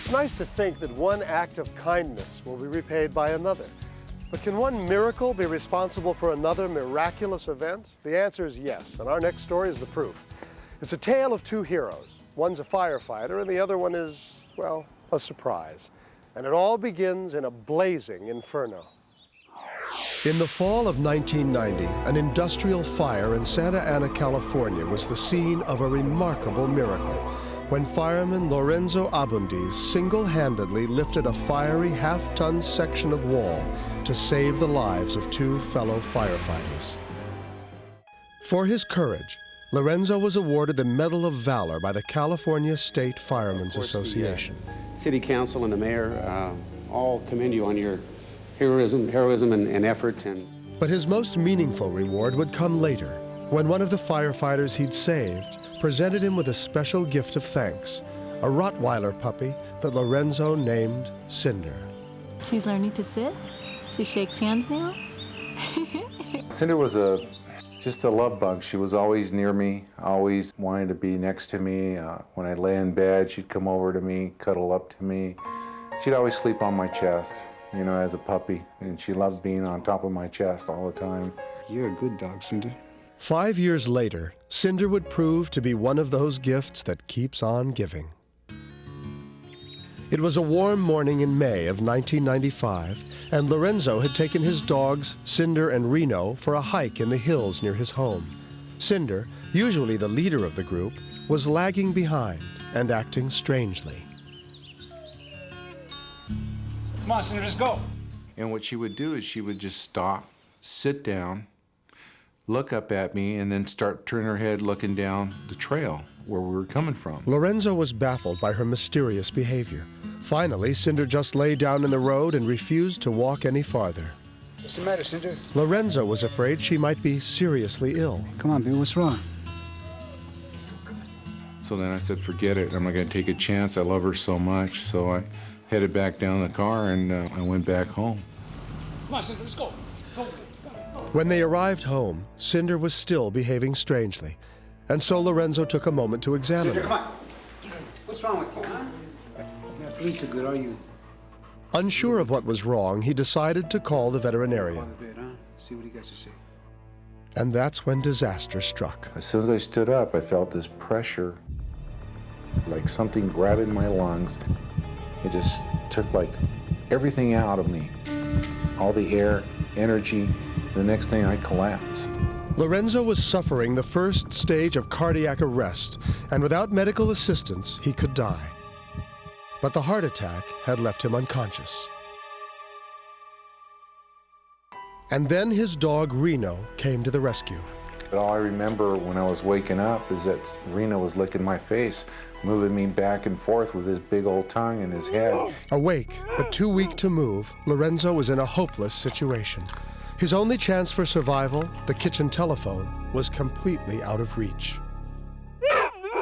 It's nice to think that one act of kindness will be repaid by another. But can one miracle be responsible for another miraculous event? The answer is yes, and our next story is the proof. It's a tale of two heroes. One's a firefighter, and the other one is, well, a surprise. And it all begins in a blazing inferno. In the fall of 1990, an industrial fire in Santa Ana, California was the scene of a remarkable miracle when fireman Lorenzo Abundis single-handedly lifted a fiery half-ton section of wall to save the lives of two fellow firefighters. For his courage, Lorenzo was awarded the Medal of Valor by the California State Firemen's Association. The City Council and the Mayor all commend you on your heroism and effort. But his most meaningful reward would come later, when one of the firefighters he'd saved presented him with a special gift of thanks, a Rottweiler puppy that Lorenzo named Cinder. She's learning to sit. She shakes hands now. Cinder was just a love bug. She was always near me, always wanted to be next to me. When I lay in bed, she'd come over to me, cuddle up to me. She'd always sleep on my chest, you know, as a puppy, and she loved being on top of my chest all the time. You're a good dog, Cinder. 5 years later, Cinder would prove to be one of those gifts that keeps on giving. It was a warm morning in May of 1995, and Lorenzo had taken his dogs, Cinder and Reno, for a hike in the hills near his home. Cinder, usually the leader of the group, was lagging behind and acting strangely. Come on, Cinder, let's go. And what she would do is she would just stop, sit down, look up at me, and then start turning her head looking down the trail where we were coming from. Lorenzo was baffled by her mysterious behavior. Finally, Cinder just lay down in the road and refused to walk any farther. What's the matter, Cinder? Lorenzo was afraid she might be seriously ill. Come on, baby, what's wrong? So then I said, forget it, I'm not gonna take a chance, I love her so much. So I headed back down the car and I went back home. Come on, Cinder, let's go. Go. When they arrived home, Cinder was still behaving strangely, and so Lorenzo took a moment to examine Cinder, her. come on. What's wrong with you, huh? You're not feeling too good, are you? Unsure of what was wrong, he decided to call the veterinarian. On the bed, huh? See what he got to say. And that's when disaster struck. As soon as I stood up, I felt this pressure, like something grabbing my lungs. It just took like everything out of me, all the air, energy. The next thing, I collapsed. Lorenzo was suffering the first stage of cardiac arrest, and without medical assistance, he could die. But the heart attack had left him unconscious. And then his dog Reno came to the rescue. But all I remember when I was waking up is that Reno was licking my face, moving me back and forth with his big old tongue in his head. Awake, but too weak to move, Lorenzo was in a hopeless situation. His only chance for survival, the kitchen telephone, was completely out of reach.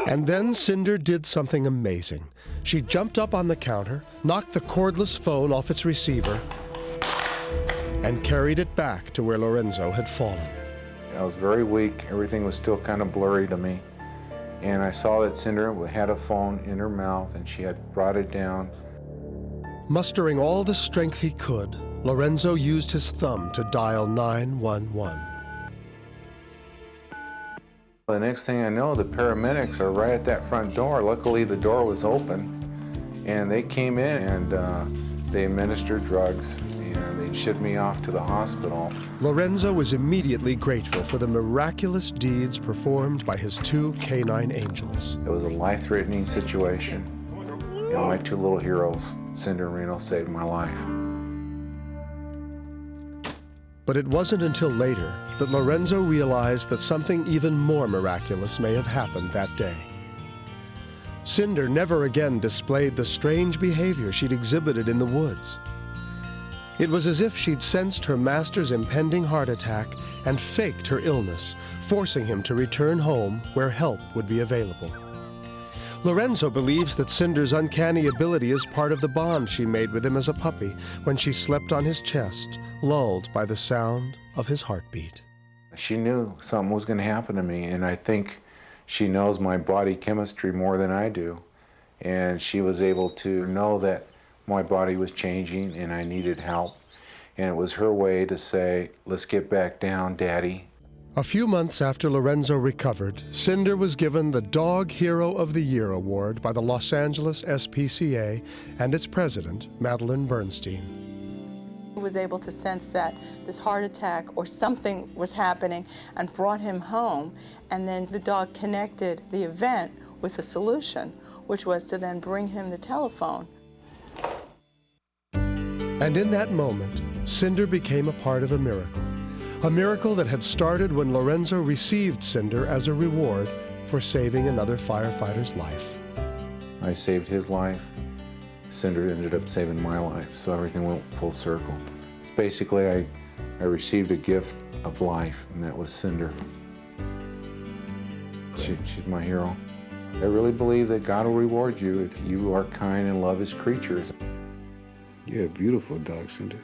And then Cinder did something amazing. She jumped up on the counter, knocked the cordless phone off its receiver, and carried it back to where Lorenzo had fallen. I was very weak. Everything was still kind of blurry to me. And I saw that Cinder had a phone in her mouth, and she had brought it down. Mustering all the strength he could, Lorenzo used his thumb to dial 911. The next thing I know, the paramedics are right at that front door. Luckily, the door was open, and they came in and they administered drugs, and they shipped me off to the hospital. Lorenzo was immediately grateful for the miraculous deeds performed by his two canine angels. It was a life-threatening situation, and my two little heroes, Cinder and Reno, saved my life. But it wasn't until later that Lorenzo realized that something even more miraculous may have happened that day. Cinder never again displayed the strange behavior she'd exhibited in the woods. It was as if she'd sensed her master's impending heart attack and faked her illness, forcing him to return home where help would be available. Lorenzo believes that Cinder's uncanny ability is part of the bond she made with him as a puppy when she slept on his chest, lulled by the sound of his heartbeat. She knew something was going to happen to me, and I think she knows my body chemistry more than I do. And she was able to know that my body was changing and I needed help. And it was her way to say, let's get back down, Daddy. A few months after Lorenzo recovered, Cinder was given the Dog Hero of the Year award by the Los Angeles SPCA and its president, Madeline Bernstein. He was able to sense that this heart attack or something was happening and brought him home, and then the dog connected the event with the solution, which was to then bring him the telephone. And in that moment, Cinder became a part of a miracle that had started when Lorenzo received Cinder as a reward for saving another firefighter's life. I saved his life. Cinder ended up saving my life, so everything went full circle. It's basically, I received a gift of life, and that was Cinder. She's my hero. I really believe that God will reward you if you are kind and love his creatures. You're a beautiful dog, Cinder.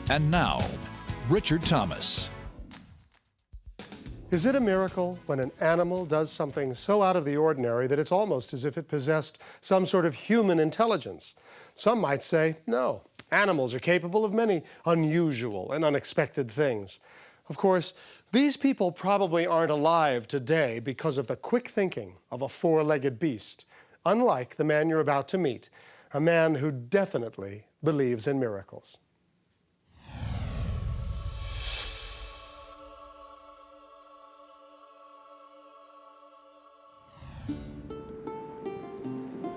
And now, Richard Thomas. Is it a miracle when an animal does something so out of the ordinary that it's almost as if it possessed some sort of human intelligence? Some might say, no, animals are capable of many unusual and unexpected things. Of course, these people probably aren't alive today because of the quick thinking of a four-legged beast, unlike the man you're about to meet, a man who definitely believes in miracles.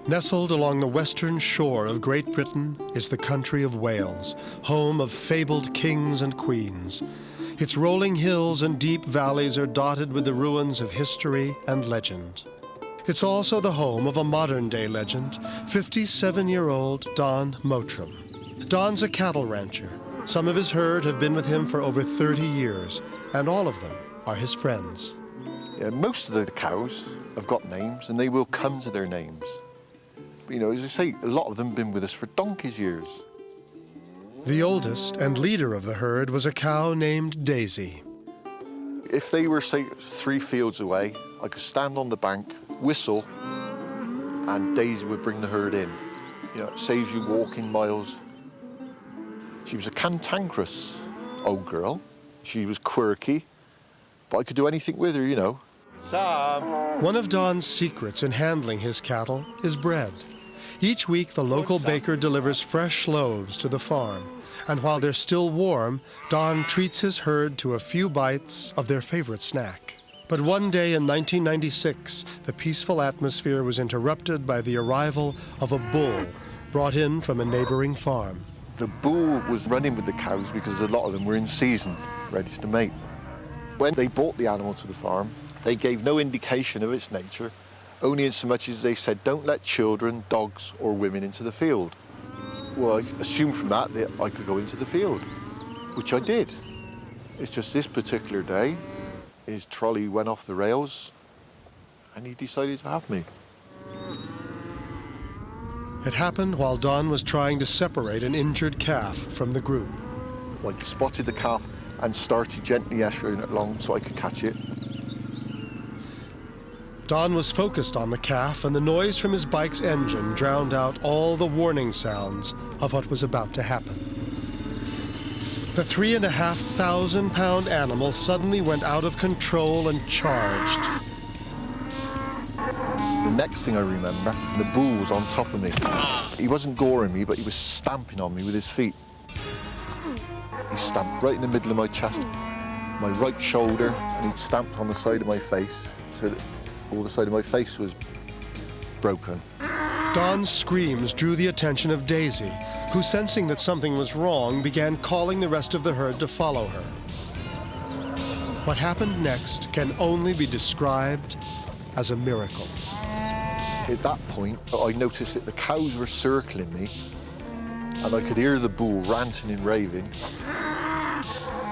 Nestled along the western shore of Great Britain is the country of Wales, home of fabled kings and queens. Its rolling hills and deep valleys are dotted with the ruins of history and legend. It's also the home of a modern-day legend, 57-year-old Don Mottram. Don's a cattle rancher. Some of his herd have been with him for over 30 years, and all of them are his friends. Yeah, most of the cows have got names, and they will come to their names. You know, as I say, a lot of them have been with us for donkey's years. The oldest and leader of the herd was a cow named Daisy. If they were, say, 3 fields away, I could stand on the bank, whistle, and Daisy would bring the herd in. You know, it saves you walking miles. She was a cantankerous old girl. She was quirky, but I could do anything with her, you know. Sam! One of Don's secrets in handling his cattle is bread. Each week, the local baker delivers fresh loaves to the farm. And while they're still warm, Don treats his herd to a few bites of their favorite snack. But one day in 1996, the peaceful atmosphere was interrupted by the arrival of a bull brought in from a neighboring farm. The bull was running with the cows because a lot of them were in season, ready to mate. When they brought the animal to the farm, they gave no indication of its nature, only in so much as they said, don't let children, dogs, or women into the field. Well, I assumed from that I could go into the field, which I did. It's just this particular day, his trolley went off the rails, and he decided to have me. It happened while Don was trying to separate an injured calf from the group. I spotted the calf and started gently ushering it along so I could catch it. Don was focused on the calf, and the noise from his bike's engine drowned out all the warning sounds of what was about to happen. The 3,500-pound animal suddenly went out of control and charged. The next thing I remember, the bull was on top of me. He wasn't goring me, but he was stamping on me with his feet. He stamped right in the middle of my chest, my right shoulder, and he stamped on the side of my face, so that all the side of my face was broken. Don's screams drew the attention of Daisy, who, sensing that something was wrong, began calling the rest of the herd to follow her. What happened next can only be described as a miracle. At that point, I noticed that the cows were circling me, and I could hear the bull ranting and raving.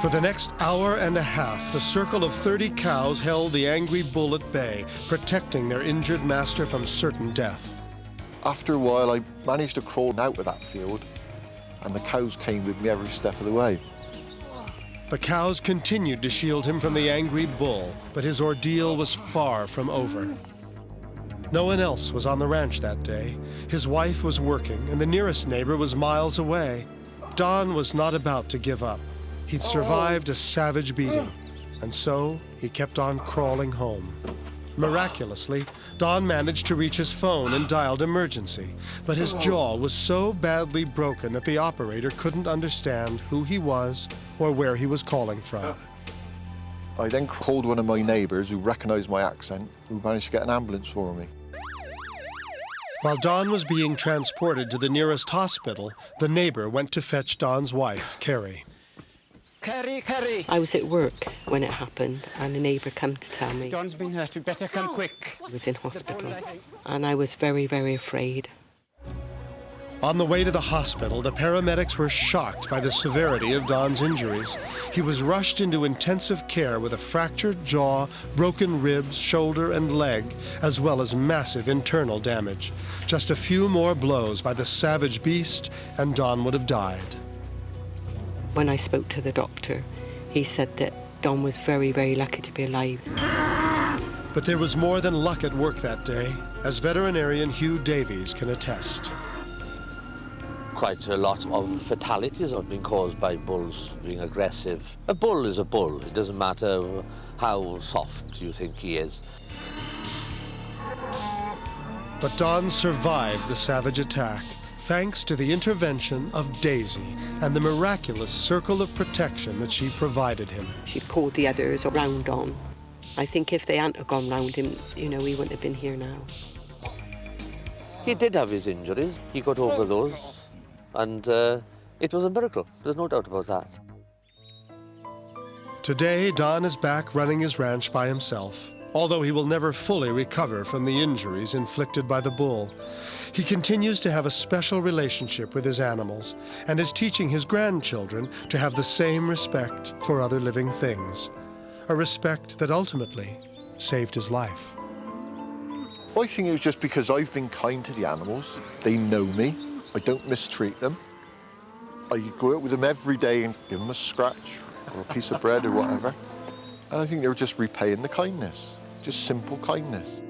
For the next hour and a half, the circle of 30 cows held the angry bull at bay, protecting their injured master from certain death. After a while, I managed to crawl out of that field, and the cows came with me every step of the way. The cows continued to shield him from the angry bull, but his ordeal was far from over. No one else was on the ranch that day. His wife was working, and the nearest neighbor was miles away. Don was not about to give up. He'd survived a savage beating, and so he kept on crawling home. Miraculously, Don managed to reach his phone and dialed emergency, but his jaw was so badly broken that the operator couldn't understand who he was or where he was calling from. I then called one of my neighbours who recognised my accent, who managed to get an ambulance for me. While Don was being transported to the nearest hospital, the neighbor went to fetch Don's wife, Carrie. Carrie. I was at work when it happened, and a neighbour came to tell me. Don's been hurt, we better come quick. I was in hospital, and I was very, very afraid. On the way to the hospital, the paramedics were shocked by the severity of Don's injuries. He was rushed into intensive care with a fractured jaw, broken ribs, shoulder, and leg, as well as massive internal damage. Just a few more blows by the savage beast, and Don would have died. When I spoke to the doctor, he said that Don was very, very lucky to be alive. But there was more than luck at work that day, as veterinarian Hugh Davies can attest. Quite a lot of fatalities have been caused by bulls being aggressive. A bull is a bull. It doesn't matter how soft you think he is. But Don survived the savage attack, thanks to the intervention of Daisy and the miraculous circle of protection that she provided him. She called the others around Don. I think if they hadn't have gone round him, you know, he wouldn't have been here now. He did have his injuries. He got over those. And it was a miracle. There's no doubt about that. Today, Don is back running his ranch by himself, although he will never fully recover from the injuries inflicted by the bull. He continues to have a special relationship with his animals and is teaching his grandchildren to have the same respect for other living things, a respect that ultimately saved his life. I think it was just because I've been kind to the animals. They know me. I don't mistreat them. I go out with them every day and give them a scratch or a piece of bread or whatever. And I think they were just repaying the kindness, just simple kindness.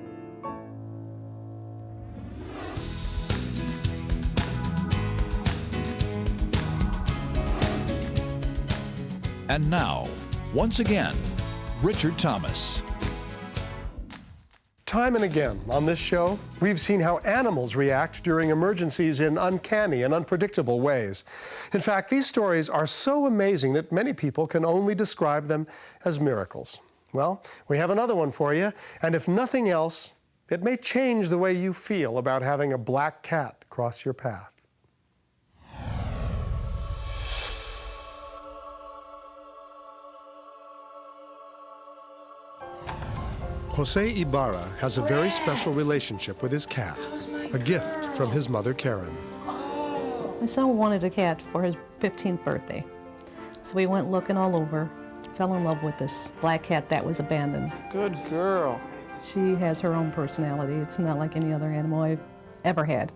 And now, once again, Richard Thomas. Time and again on this show, we've seen how animals react during emergencies in uncanny and unpredictable ways. In fact, these stories are so amazing that many people can only describe them as miracles. Well, we have another one for you, and if nothing else, it may change the way you feel about having a black cat cross your path. Jose Ibarra has a very special relationship with his cat, a gift from his mother, Karen. My son wanted a cat for his 15th birthday. So we went looking all over, fell in love with this black cat that was abandoned. Good girl. She has her own personality. It's not like any other animal I've ever had.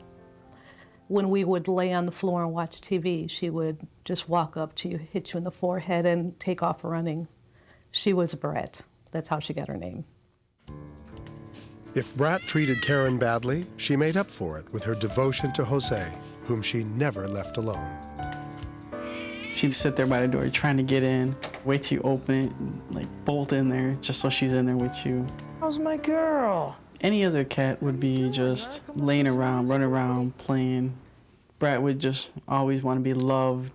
When we would lay on the floor and watch TV, she would just walk up to you, hit you in the forehead, and take off running. She was a brat. That's how she got her name. If Brat treated Karen badly, she made up for it with her devotion to Jose, whom she never left alone. She'd sit there by the door trying to get in, wait till you open it, and, like, bolt in there just so she's in there with you. How's my girl? Any other cat would be just laying around, running around, playing. Brat would just always want to be loved.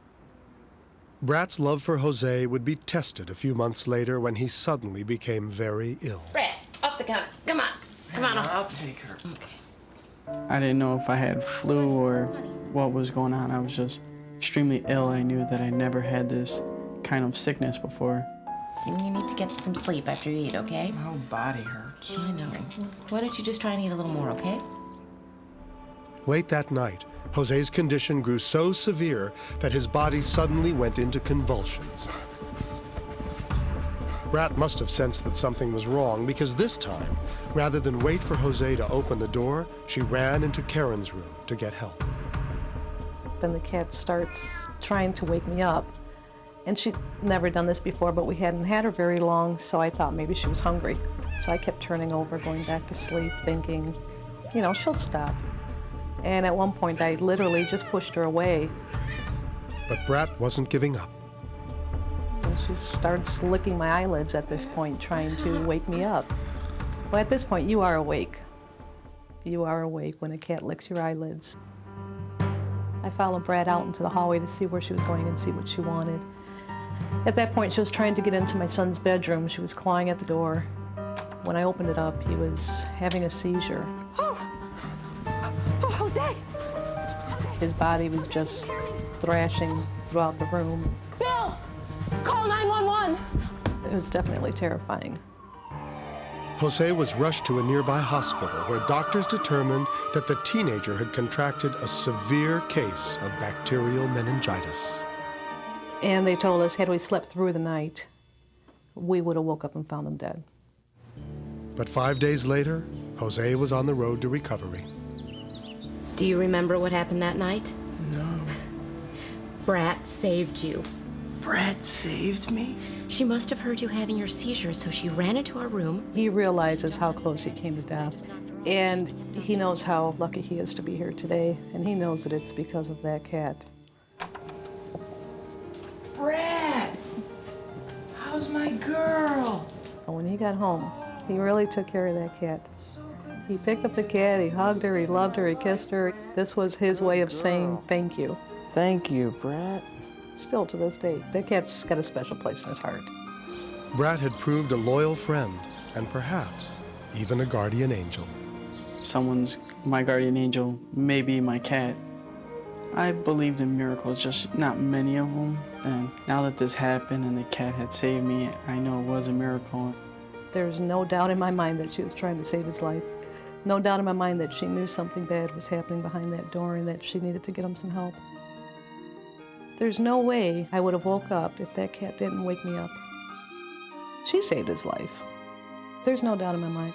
Brat's love for Jose would be tested a few months later when he suddenly became very ill. Brat, off the counter. Come on. Come on. I'll take her. Okay. I didn't know if I had flu or what was going on. I was just extremely ill. I knew that I never had this kind of sickness before. You need to get some sleep after you eat, okay? My whole body hurts. I know. Why don't you just try and eat a little more, okay? Late that night, Jose's condition grew so severe that his body suddenly went into convulsions. Brat must have sensed that something was wrong because this time, rather than wait for Jose to open the door, she ran into Karen's room to get help. and the cat starts trying to wake me up. And she'd never done this before, but we hadn't had her very long, so I thought maybe she was hungry. So I kept turning over, going back to sleep, thinking, you know, she'll stop. And at one point, I literally just pushed her away. But Brat wasn't giving up. And she starts licking my eyelids at this point, trying to wake me up. Well, at this point, you are awake. You are awake when a cat licks your eyelids. I followed Brat out into the hallway to see where she was going and see what she wanted. At that point, she was trying to get into my son's bedroom. She was clawing at the door. When I opened it up, he was having a seizure. Oh, Jose! His body was just thrashing throughout the room. Bill, call 911. It was definitely terrifying. Jose was rushed to a nearby hospital where doctors determined that the teenager had contracted a severe case of bacterial meningitis. And they told us, had we slept through the night, we would have woke up and found him dead. But 5 days later, Jose was on the road to recovery. Do you remember what happened that night? No. Brat saved you. Brat saved me? She must have heard you having your seizure, so she ran into our room. He realizes how close he came to death. And he knows how lucky he is to be here today. And he knows that it's because of that cat. Brat! How's my girl? When he got home, he really took care of that cat. He picked up the cat, he hugged her, he loved her, he kissed her. This was his way of saying thank you. Thank you, Brat. Still to this day, that cat's got a special place in his heart. Brat had proved a loyal friend and perhaps even a guardian angel. Someone's my guardian angel, maybe my cat. I believed in miracles, just not many of them. And now that this happened and the cat had saved me, I know it was a miracle. There's no doubt in my mind that she was trying to save his life. No doubt in my mind that she knew something bad was happening behind that door and that she needed to get him some help. There's no way I would have woke up if that cat didn't wake me up. She saved his life. There's no doubt in my mind.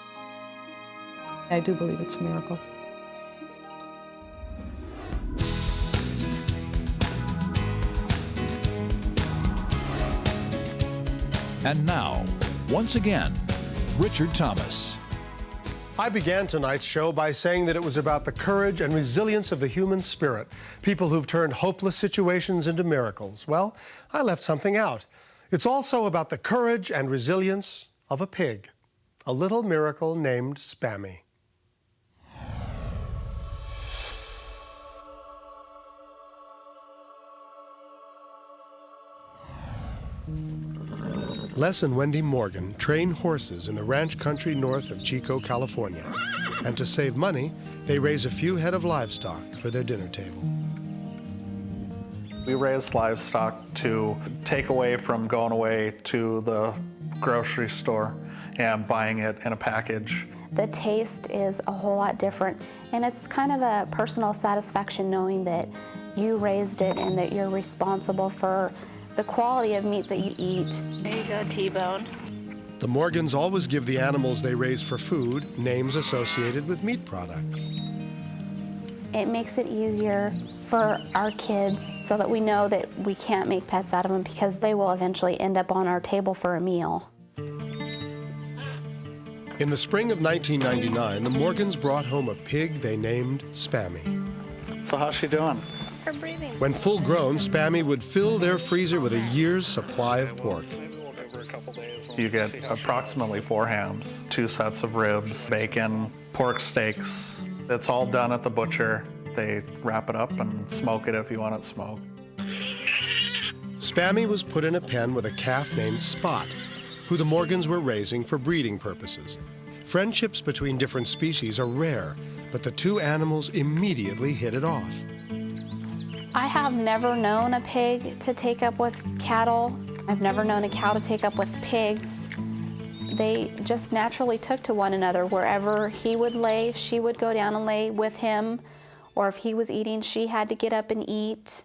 I do believe it's a miracle. And now, once again, Richard Thomas. I began tonight's show by saying that it was about the courage and resilience of the human spirit, people who've turned hopeless situations into miracles. Well, I left something out. It's also about the courage and resilience of a pig, a little miracle named Spammy. Les and Wendy Morgan train horses in the ranch country north of Chico, California. And to save money, they raise a few head of livestock for their dinner table. We raise livestock to take away from going away to the grocery store and buying it in a package. The taste is a whole lot different, and it's kind of a personal satisfaction knowing that you raised it and that you're responsible for the quality of meat that you eat. There you go, T-bone. The Morgans always give the animals they raise for food names associated with meat products. It makes it easier for our kids so that we know that we can't make pets out of them because they will eventually end up on our table for a meal. In the spring of 1999, the Morgans brought home a pig they named Spammy. So how's she doing? Her breathing. When full grown, Spammy would fill their freezer with a year's supply of pork. You get approximately 4 hams, 2 sets of ribs, bacon, pork steaks. It's all done at the butcher. They wrap it up and smoke it if you want it smoked. Spammy was put in a pen with a calf named Spot, who the Morgans were raising for breeding purposes. Friendships between different species are rare, but the two animals immediately hit it off. I have never known a pig to take up with cattle. I've never known a cow to take up with pigs. They just naturally took to one another. Wherever he would lay, she would go down and lay with him. Or if he was eating, she had to get up and eat.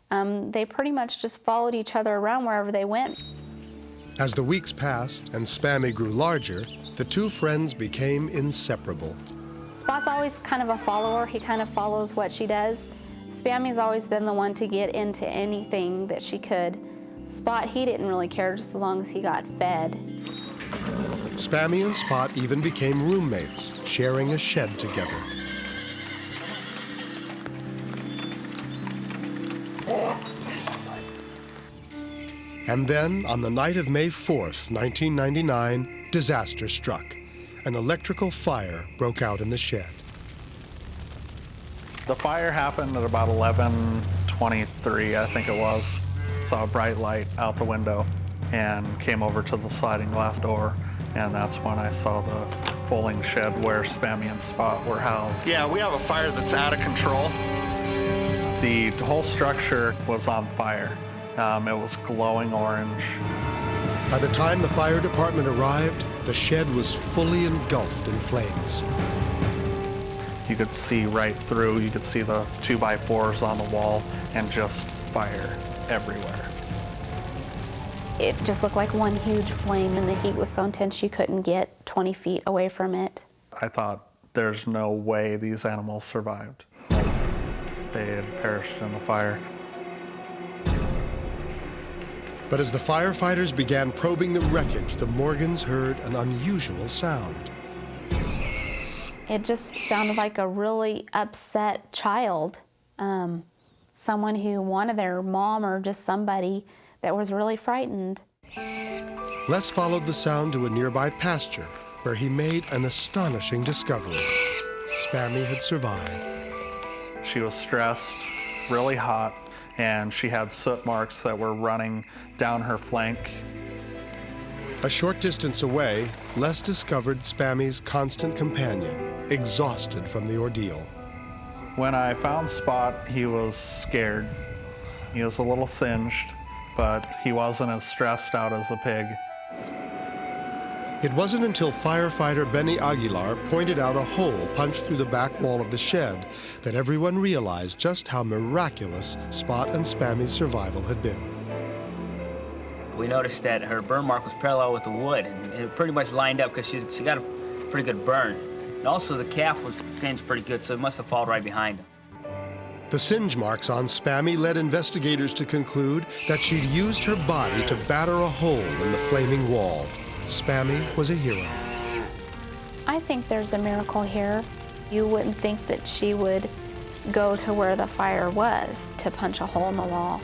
They pretty much just followed each other around wherever they went. As the weeks passed and Spammy grew larger, the two friends became inseparable. Spot's always kind of a follower. He kind of follows what she does. Spammy's always been the one to get into anything that she could. Spot, he didn't really care just as long as he got fed. Spammy and Spot even became roommates, sharing a shed together. And then, on the night of May 4th, 1999, disaster struck. An electrical fire broke out in the shed. The fire happened at about 11:23, I think it was. Saw a bright light out the window and came over to the sliding glass door, and that's when I saw the folding shed where Spammy and Spot were housed. Yeah, we have a fire that's out of control. The whole structure was on fire. It was glowing orange. By the time the fire department arrived, the shed was fully engulfed in flames. You could see right through. You could see the 2x4s on the wall and just fire everywhere. It just looked like one huge flame, and the heat was so intense you couldn't get 20 feet away from it. I thought, there's no way these animals survived. They had perished in the fire. But as the firefighters began probing the wreckage, the Morgans heard an unusual sound. It just sounded like a really upset child, someone who wanted their mom or just somebody that was really frightened. Les followed the sound to a nearby pasture, where he made an astonishing discovery. Spammy had survived. She was stressed, really hot, and she had soot marks that were running down her flank. A short distance away, Les discovered Spammy's constant companion, exhausted from the ordeal. When I found Spot, he was scared. He was a little singed, but he wasn't as stressed out as a pig. It wasn't until firefighter Benny Aguilar pointed out a hole punched through the back wall of the shed that everyone realized just how miraculous Spot and Spammy's survival had been. We noticed that her burn mark was parallel with the wood, and it pretty much lined up because she got a pretty good burn. And also the calf was singed pretty good, so it must have fallen right behind him. The singe marks on Spammy led investigators to conclude that she'd used her body to batter a hole in the flaming wall. Spammy was a hero. I think there's a miracle here. You wouldn't think that she would go to where the fire was to punch a hole in the wall.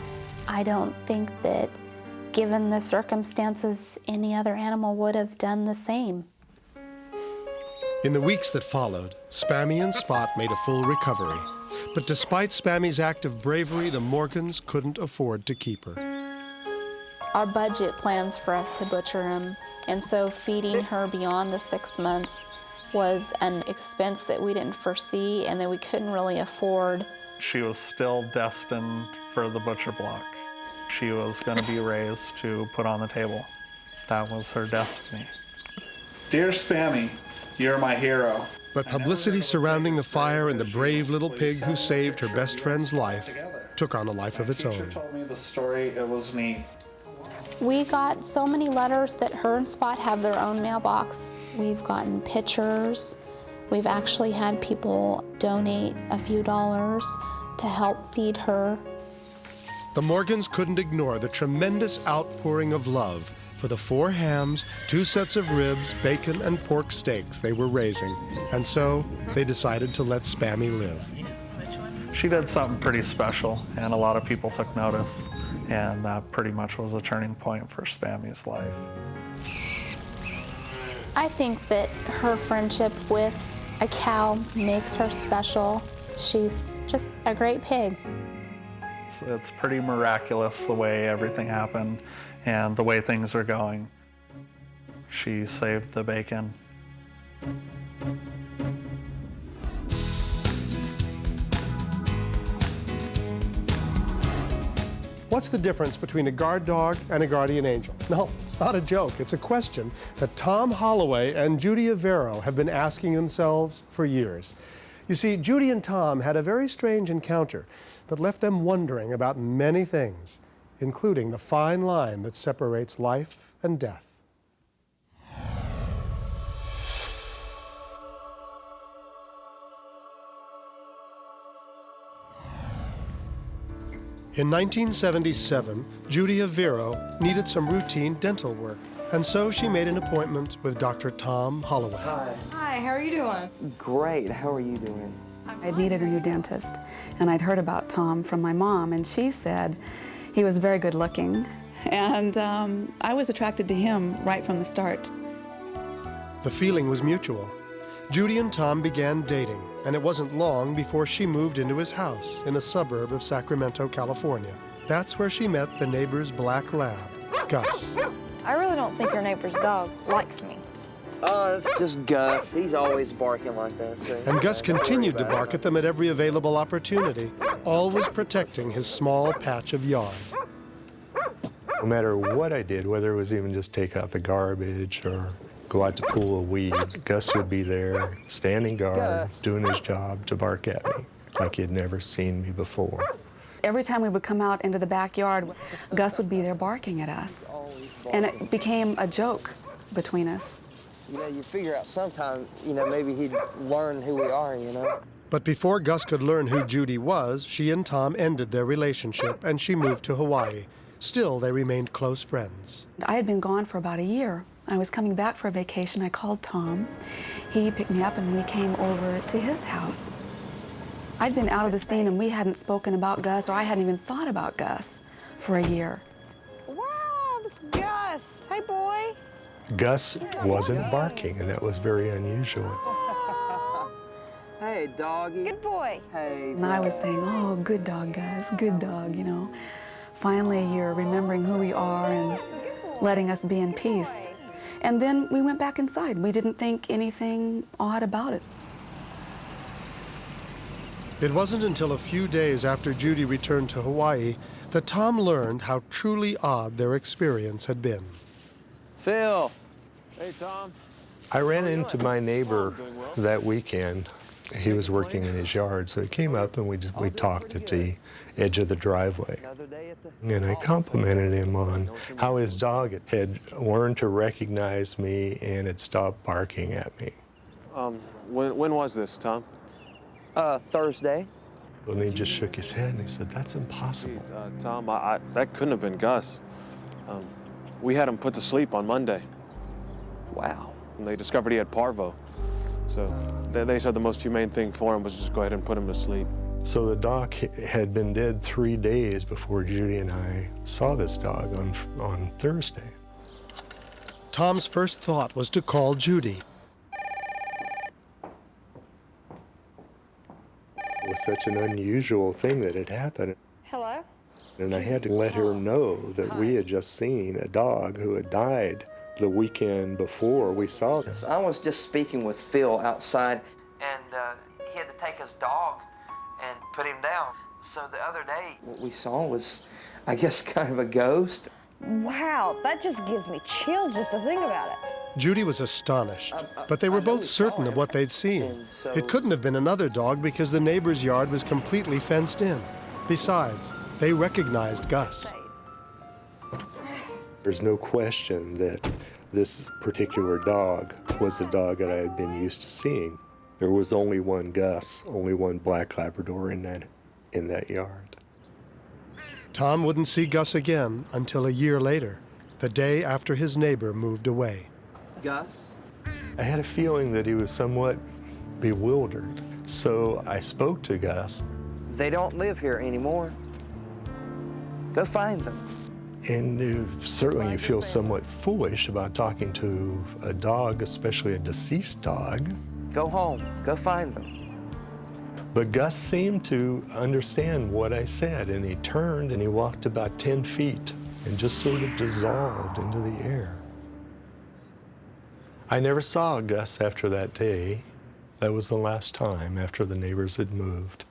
I don't think that, given the circumstances, any other animal would have done the same. In the weeks that followed, Spammy and Spot made a full recovery. But despite Spammy's act of bravery, the Morgans couldn't afford to keep her. Our budget plans for us to butcher him, and so feeding her beyond the 6 months was an expense that we didn't foresee and that we couldn't really afford. She was still destined for the butcher block. She was going to be raised to put on the table. That was her destiny. Dear Spammy, you're my hero. But publicity surrounding the fire and the brave little pig who saved her best friend's life took on a life of its own. Told me the story, it was neat. We got so many letters that her and Spot have their own mailbox. We've gotten pictures. We've actually had people donate a few dollars to help feed her. The Morgans couldn't ignore the tremendous outpouring of love for the 4 hams, 2 sets of ribs, bacon, and pork steaks they were raising, and so they decided to let Spammy live. She did something pretty special, and a lot of people took notice, and that pretty much was a turning point for Spammy's life. I think that her friendship with a cow makes her special. She's just a great pig. It's pretty miraculous the way everything happened and the way things are going. She saved the bacon. What's the difference between a guard dog and a guardian angel? No, it's not a joke. It's a question that Tom Holloway and Judy Avero have been asking themselves for years. You see, Judy and Tom had a very strange encounter that left them wondering about many things, including the fine line that separates life and death. In 1977, Judy Aviro needed some routine dental work, and so she made an appointment with Dr. Tom Holloway. Hi, how are you doing? Great, how are you doing? I needed a new dentist, and I'd heard about Tom from my mom, and she said he was very good looking, and I was attracted to him right from the start. The feeling was mutual. Judy and Tom began dating, and it wasn't long before she moved into his house in a suburb of Sacramento, California. That's where she met the neighbor's black lab, Gus. I really don't think your neighbor's dog likes me. Oh, it's just Gus. He's always barking like that. So. And Gus continued to bark at them at every available opportunity, always protecting his small patch of yard. No matter what I did, whether it was even just take out the garbage or go out to pull a weed, Gus would be there, standing guard, doing his job to bark at me like he'd never seen me before. Every time we would come out into the backyard, Gus would be there barking at us. And it became a joke between us. You know, you figure out sometime, you know, maybe he'd learn who we are, you know. But before Gus could learn who Judy was, she and Tom ended their relationship and she moved to Hawaii. Still, they remained close friends. I had been gone for about a year. I was coming back for a vacation. I called Tom. He picked me up and we came over to his house. I'd been out of the scene and we hadn't spoken about Gus, or I hadn't even thought about Gus for a year. Wow, it's Gus. Hey, boy. Gus wasn't barking, and that was very unusual. Hey, doggy. Good boy. Hey. And I was saying, oh, good dog, Gus, good dog, you know. Finally, you're remembering who we are and letting us be in peace. And then we went back inside. We didn't think anything odd about it. It wasn't until a few days after Judy returned to Hawaii that Tom learned how truly odd their experience had been. Phil. Hey, Tom. I ran into my neighbor that weekend. He was working in his yard, so he came up and we talked at the edge of the driveway. And I complimented him on how his dog had learned to recognize me and had stopped barking at me. When was this, Tom? Thursday. And he just shook his head and he said, "That's impossible." Tom, that couldn't have been Gus. We had him put to sleep on Monday. Wow. And they discovered he had parvo. So they said the most humane thing for him was just go ahead and put him to sleep. So the dog had been dead 3 days before Judy and I saw this dog on Thursday. Tom's first thought was to call Judy. It was such an unusual thing that had happened. Hello? And I had to let her know that we had just seen a dog who had died the weekend before we saw this. I was just speaking with Phil outside, and he had to take his dog and put him down. So the other day, what we saw was, I guess, kind of a ghost. Wow, that just gives me chills just to think about it. Judy was astonished, but they were both certain of what they'd seen. It couldn't have been another dog because the neighbor's yard was completely fenced in. Besides, they recognized Gus. There's no question that this particular dog was the dog that I had been used to seeing. There was only one Gus, only one black Labrador in that yard. Tom wouldn't see Gus again until a year later, the day after his neighbor moved away. Gus? I had a feeling that he was somewhat bewildered, so I spoke to Gus. They don't live here anymore. Go find them. And certainly you feel somewhat foolish about talking to a dog, especially a deceased dog. Go home. Go find them. But Gus seemed to understand what I said, and he turned and he walked about 10 feet and just sort of dissolved into the air. I never saw Gus after that day. That was the last time after the neighbors had moved.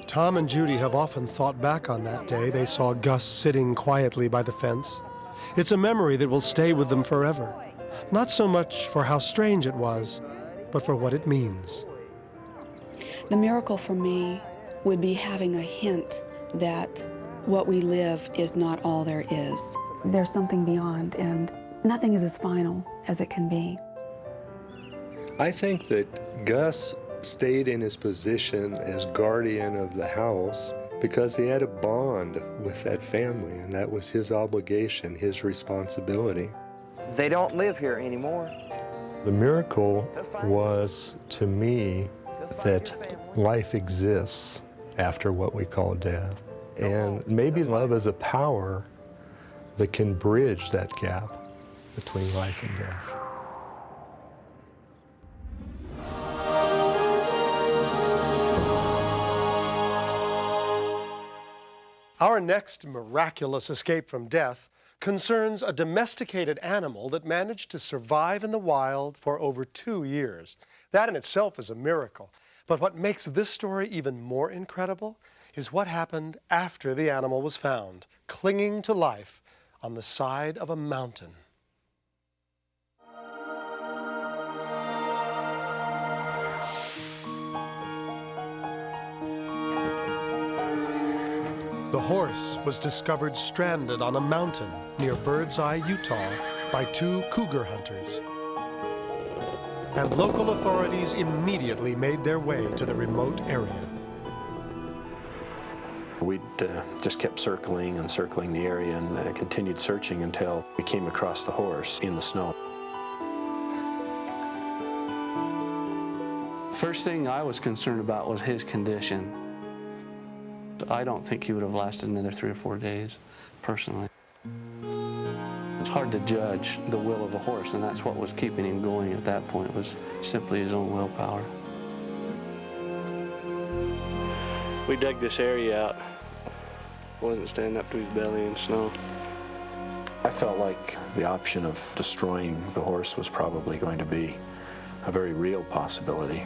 Tom and Judy have often thought back on that day they saw Gus sitting quietly by the fence. It's a memory that will stay with them forever. Not so much for how strange it was, but for what it means. The miracle for me would be having a hint that what we live is not all there is. There's something beyond, and nothing is as final as it can be. I think that Gus stayed in his position as guardian of the house because he had a bond with that family, and that was his obligation, his responsibility. They don't live here anymore. The miracle was, to me, that life exists after what we call death. And maybe love is a power that can bridge that gap between life and death. Our next miraculous escape from death concerns a domesticated animal that managed to survive in the wild for over 2 years. That in itself is a miracle. But what makes this story even more incredible is what happened after the animal was found, clinging to life on the side of a mountain. The horse was discovered stranded on a mountain near Birdseye, Utah, by 2 cougar hunters. And local authorities immediately made their way to the remote area. We just kept circling and circling the area and continued searching until we came across the horse in the snow. First thing I was concerned about was his condition. I don't think he would have lasted another 3 or 4 days, personally. It's hard to judge the will of a horse, and that's what was keeping him going at that point, was simply his own willpower. We dug this area out. Wasn't standing up to his belly in snow. I felt like the option of destroying the horse was probably going to be a very real possibility.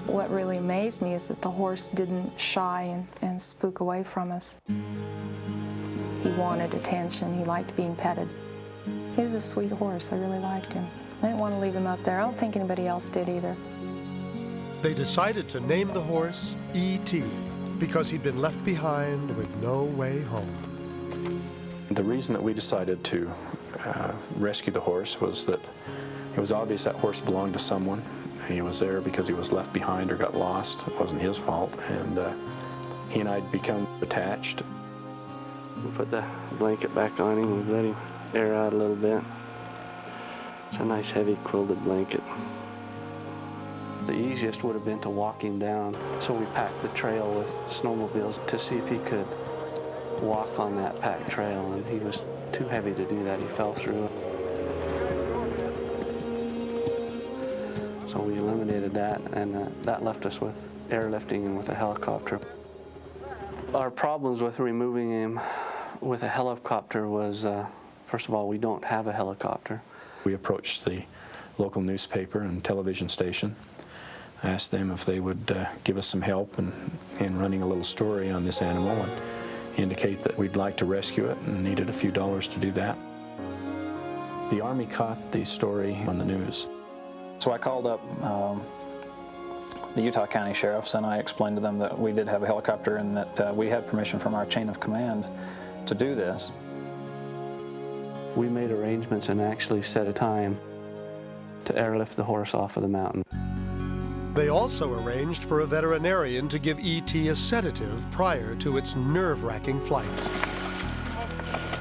What really amazed me is that the horse didn't shy and spook away from us. He wanted attention. He liked being petted. He was a sweet horse. I really liked him. I didn't want to leave him up there. I don't think anybody else did either. They decided to name the horse E.T. because he'd been left behind with no way home. The reason that we decided to rescue the horse was that it was obvious that horse belonged to someone. He was there because he was left behind or got lost. It wasn't his fault, and he and I had become attached. We put the blanket back on him. We let him air out a little bit. It's a nice heavy quilted blanket. The easiest would have been to walk him down, so we packed the trail with snowmobiles to see if he could walk on that packed trail, and he was too heavy to do that. He fell through it. So we eliminated that, and that left us with airlifting and with a helicopter. Our problems with removing him with a helicopter was, first of all, we don't have a helicopter. We approached the local newspaper and television station, asked them if they would give us some help in running a little story on this animal and indicate that we'd like to rescue it and needed a few dollars to do that. The Army caught the story on the news. So I called up the Utah County Sheriffs, and I explained to them that we did have a helicopter and that we had permission from our chain of command to do this. We made arrangements and actually set a time to airlift the horse off of the mountain. They also arranged for a veterinarian to give E.T. a sedative prior to its nerve-wracking flight.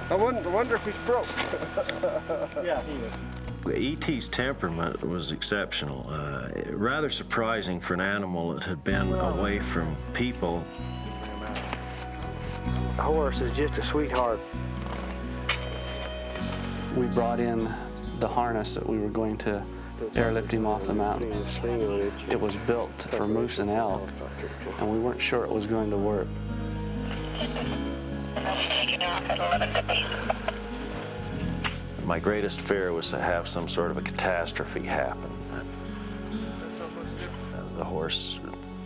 I wonder if he's broke. Yeah, he is. E.T.'s temperament was exceptional. Rather surprising for an animal that had been away from people. The horse is just a sweetheart. We brought in the harness that we were going to airlift him off the mountain. It was built for moose and elk, and we weren't sure it was going to work. My greatest fear was to have some sort of a catastrophe happen. The horse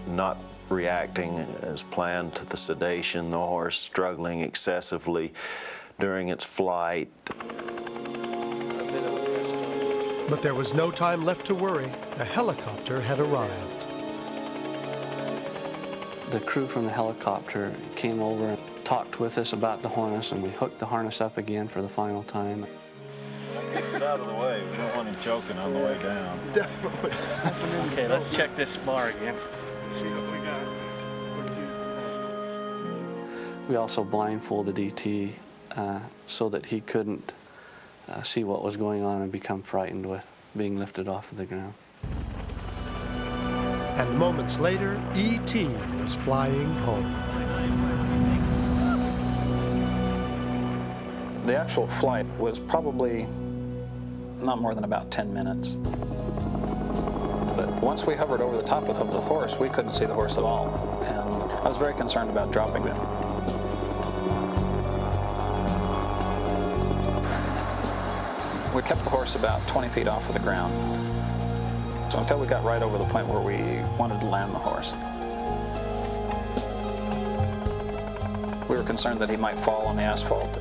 not reacting as planned to the sedation, the horse struggling excessively during its flight. But there was no time left to worry. The helicopter had arrived. The crew from the helicopter came over and talked with us about the harness, and we hooked the harness up again for the final time. out of the way. We don't want him choking on the way down. Definitely. Okay, let's check this spar again. Let's see what we got. We also blindfolded E.T. So that he couldn't see what was going on and become frightened with being lifted off of the ground. And moments later, E.T. is flying home. The actual flight was probably not more than about 10 minutes. But once we hovered over the top of the horse, we couldn't see the horse at all. And I was very concerned about dropping it. We kept the horse about 20 feet off of the ground. So until we got right over the point where we wanted to land the horse. We were concerned that he might fall on the asphalt.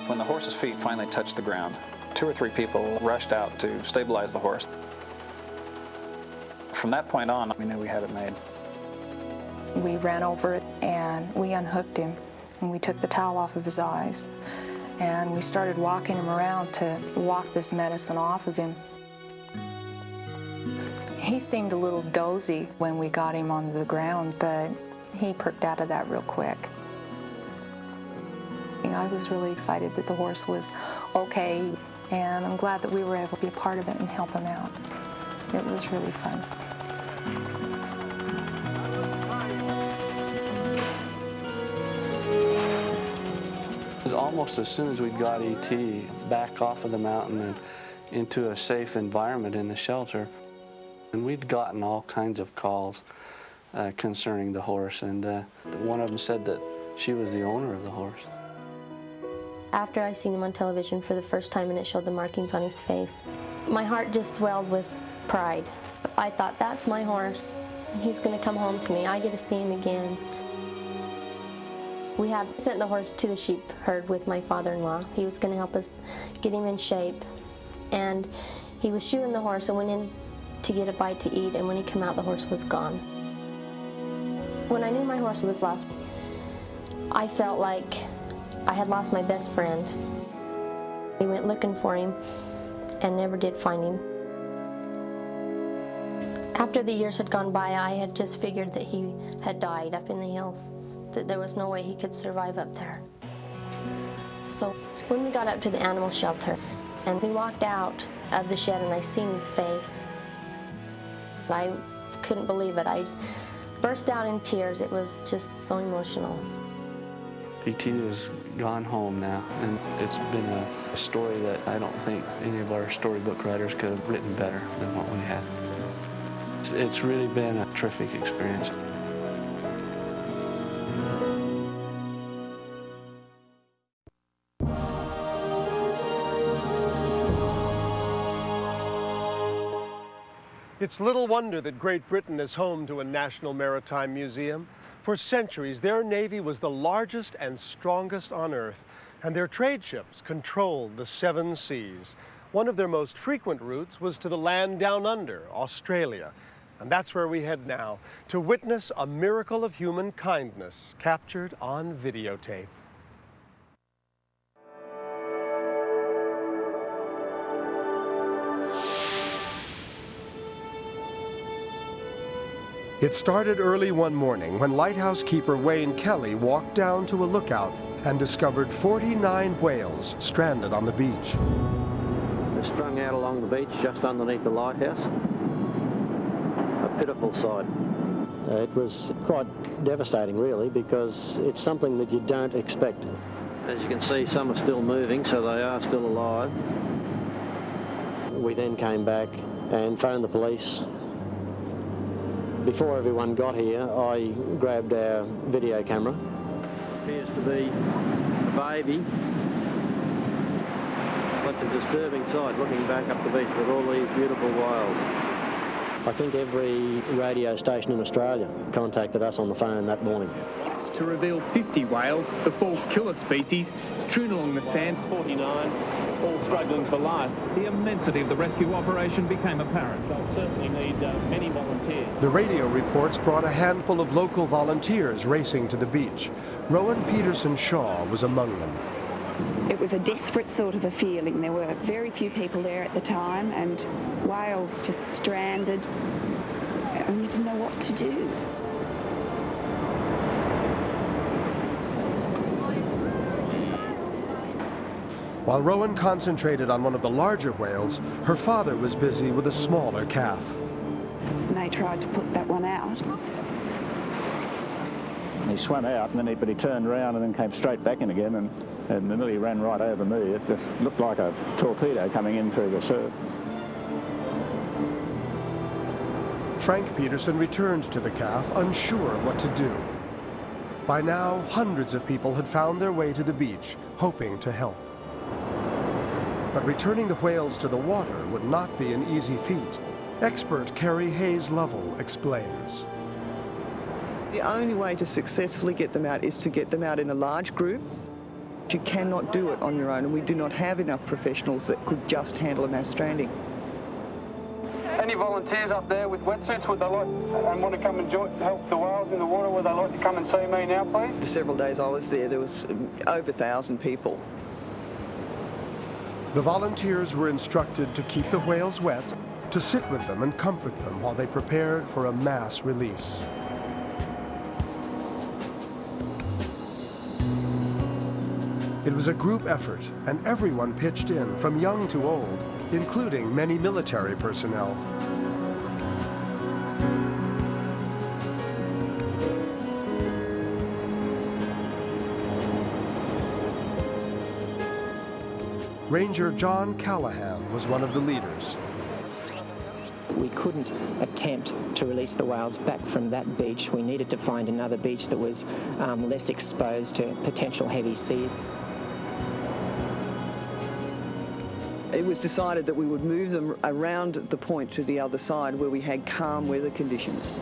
When the horse's feet finally touched the ground, 2 or 3 people rushed out to stabilize the horse. From that point on, we knew we had it made. We ran over it and we unhooked him and we took the towel off of his eyes and we started walking him around to walk this medicine off of him. He seemed a little dozy when we got him onto the ground, but he perked out of that real quick. I was really excited that the horse was okay, and I'm glad that we were able to be a part of it and help him out. It was really fun. It was almost as soon as we got E.T. back off of the mountain and into a safe environment in the shelter, and we'd gotten all kinds of calls concerning the horse, and one of them said that she was the owner of the horse. After I seen him on television for the first time and it showed the markings on his face, my heart just swelled with pride. I thought, that's my horse. He's going to come home to me. I get to see him again. We had sent the horse to the sheep herd with my father-in-law. He was going to help us get him in shape. And he was shoeing the horse and went in to get a bite to eat, and when he came out, the horse was gone. When I knew my horse was lost, I felt like I had lost my best friend. We went looking for him and never did find him. After the years had gone by, I had just figured that he had died up in the hills, that there was no way he could survive up there. So when we got up to the animal shelter and we walked out of the shed and I seen his face, I couldn't believe it. I burst out in tears. It was just so emotional. E.T. has gone home now, and it's been a story that I don't think any of our storybook writers could have written better than what we had. It's really been a terrific experience. It's little wonder that Great Britain is home to a national maritime museum. For centuries, their navy was the largest and strongest on Earth, and their trade ships controlled the 7 seas. One of their most frequent routes was to the land down under, Australia. And that's where we head now, to witness a miracle of human kindness captured on videotape. It started early one morning when lighthouse keeper Wayne Kelly walked down to a lookout and discovered 49 whales stranded on the beach. They're strung out along the beach just underneath the lighthouse. A pitiful sight. It was quite devastating really, because it's something that you don't expect. As you can see, some are still moving, so they are still alive. We then came back and phoned the police. Before everyone got here, I grabbed our video camera. Appears to be a baby. Such a disturbing sight looking back up the beach with all these beautiful whales. I think every radio station in Australia contacted us on the phone that morning. To reveal 50 whales, the false killer species, strewn along the sands. 49, all struggling for life. The immensity of the rescue operation became apparent. They'll certainly need many volunteers. The radio reports brought a handful of local volunteers racing to the beach. Rowan Peterson Shaw was among them. It was a desperate sort of a feeling. There were very few people there at the time, and whales just stranded, and we didn't know what to do. While Rowan concentrated on one of the larger whales, her father was busy with a smaller calf. And they tried to put that one out. He swam out, and then he turned around and then came straight back in again, and nearly ran right over me. It just looked like a torpedo coming in through the surf. Frank Peterson returned to the calf, unsure of what to do. By now, hundreds of people had found their way to the beach, hoping to help. But returning the whales to the water would not be an easy feat. Expert Carrie Hayes-Lovell explains. The only way to successfully get them out is to get them out in a large group. You cannot do it on your own, and we do not have enough professionals that could just handle a mass stranding. Any volunteers up there with wetsuits, would they like and want to come and help the whales in the water? Would they like to come and see me now, please? The several days I was there was over 1,000 people. The volunteers were instructed to keep the whales wet, to sit with them and comfort them while they prepared for a mass release. It was a group effort, and everyone pitched in, from young to old, including many military personnel. Ranger John Callahan was one of the leaders. We couldn't attempt to release the whales back from that beach. We needed to find another beach that was less exposed to potential heavy seas. It was decided that we would move them around the point to the other side where we had calm weather conditions.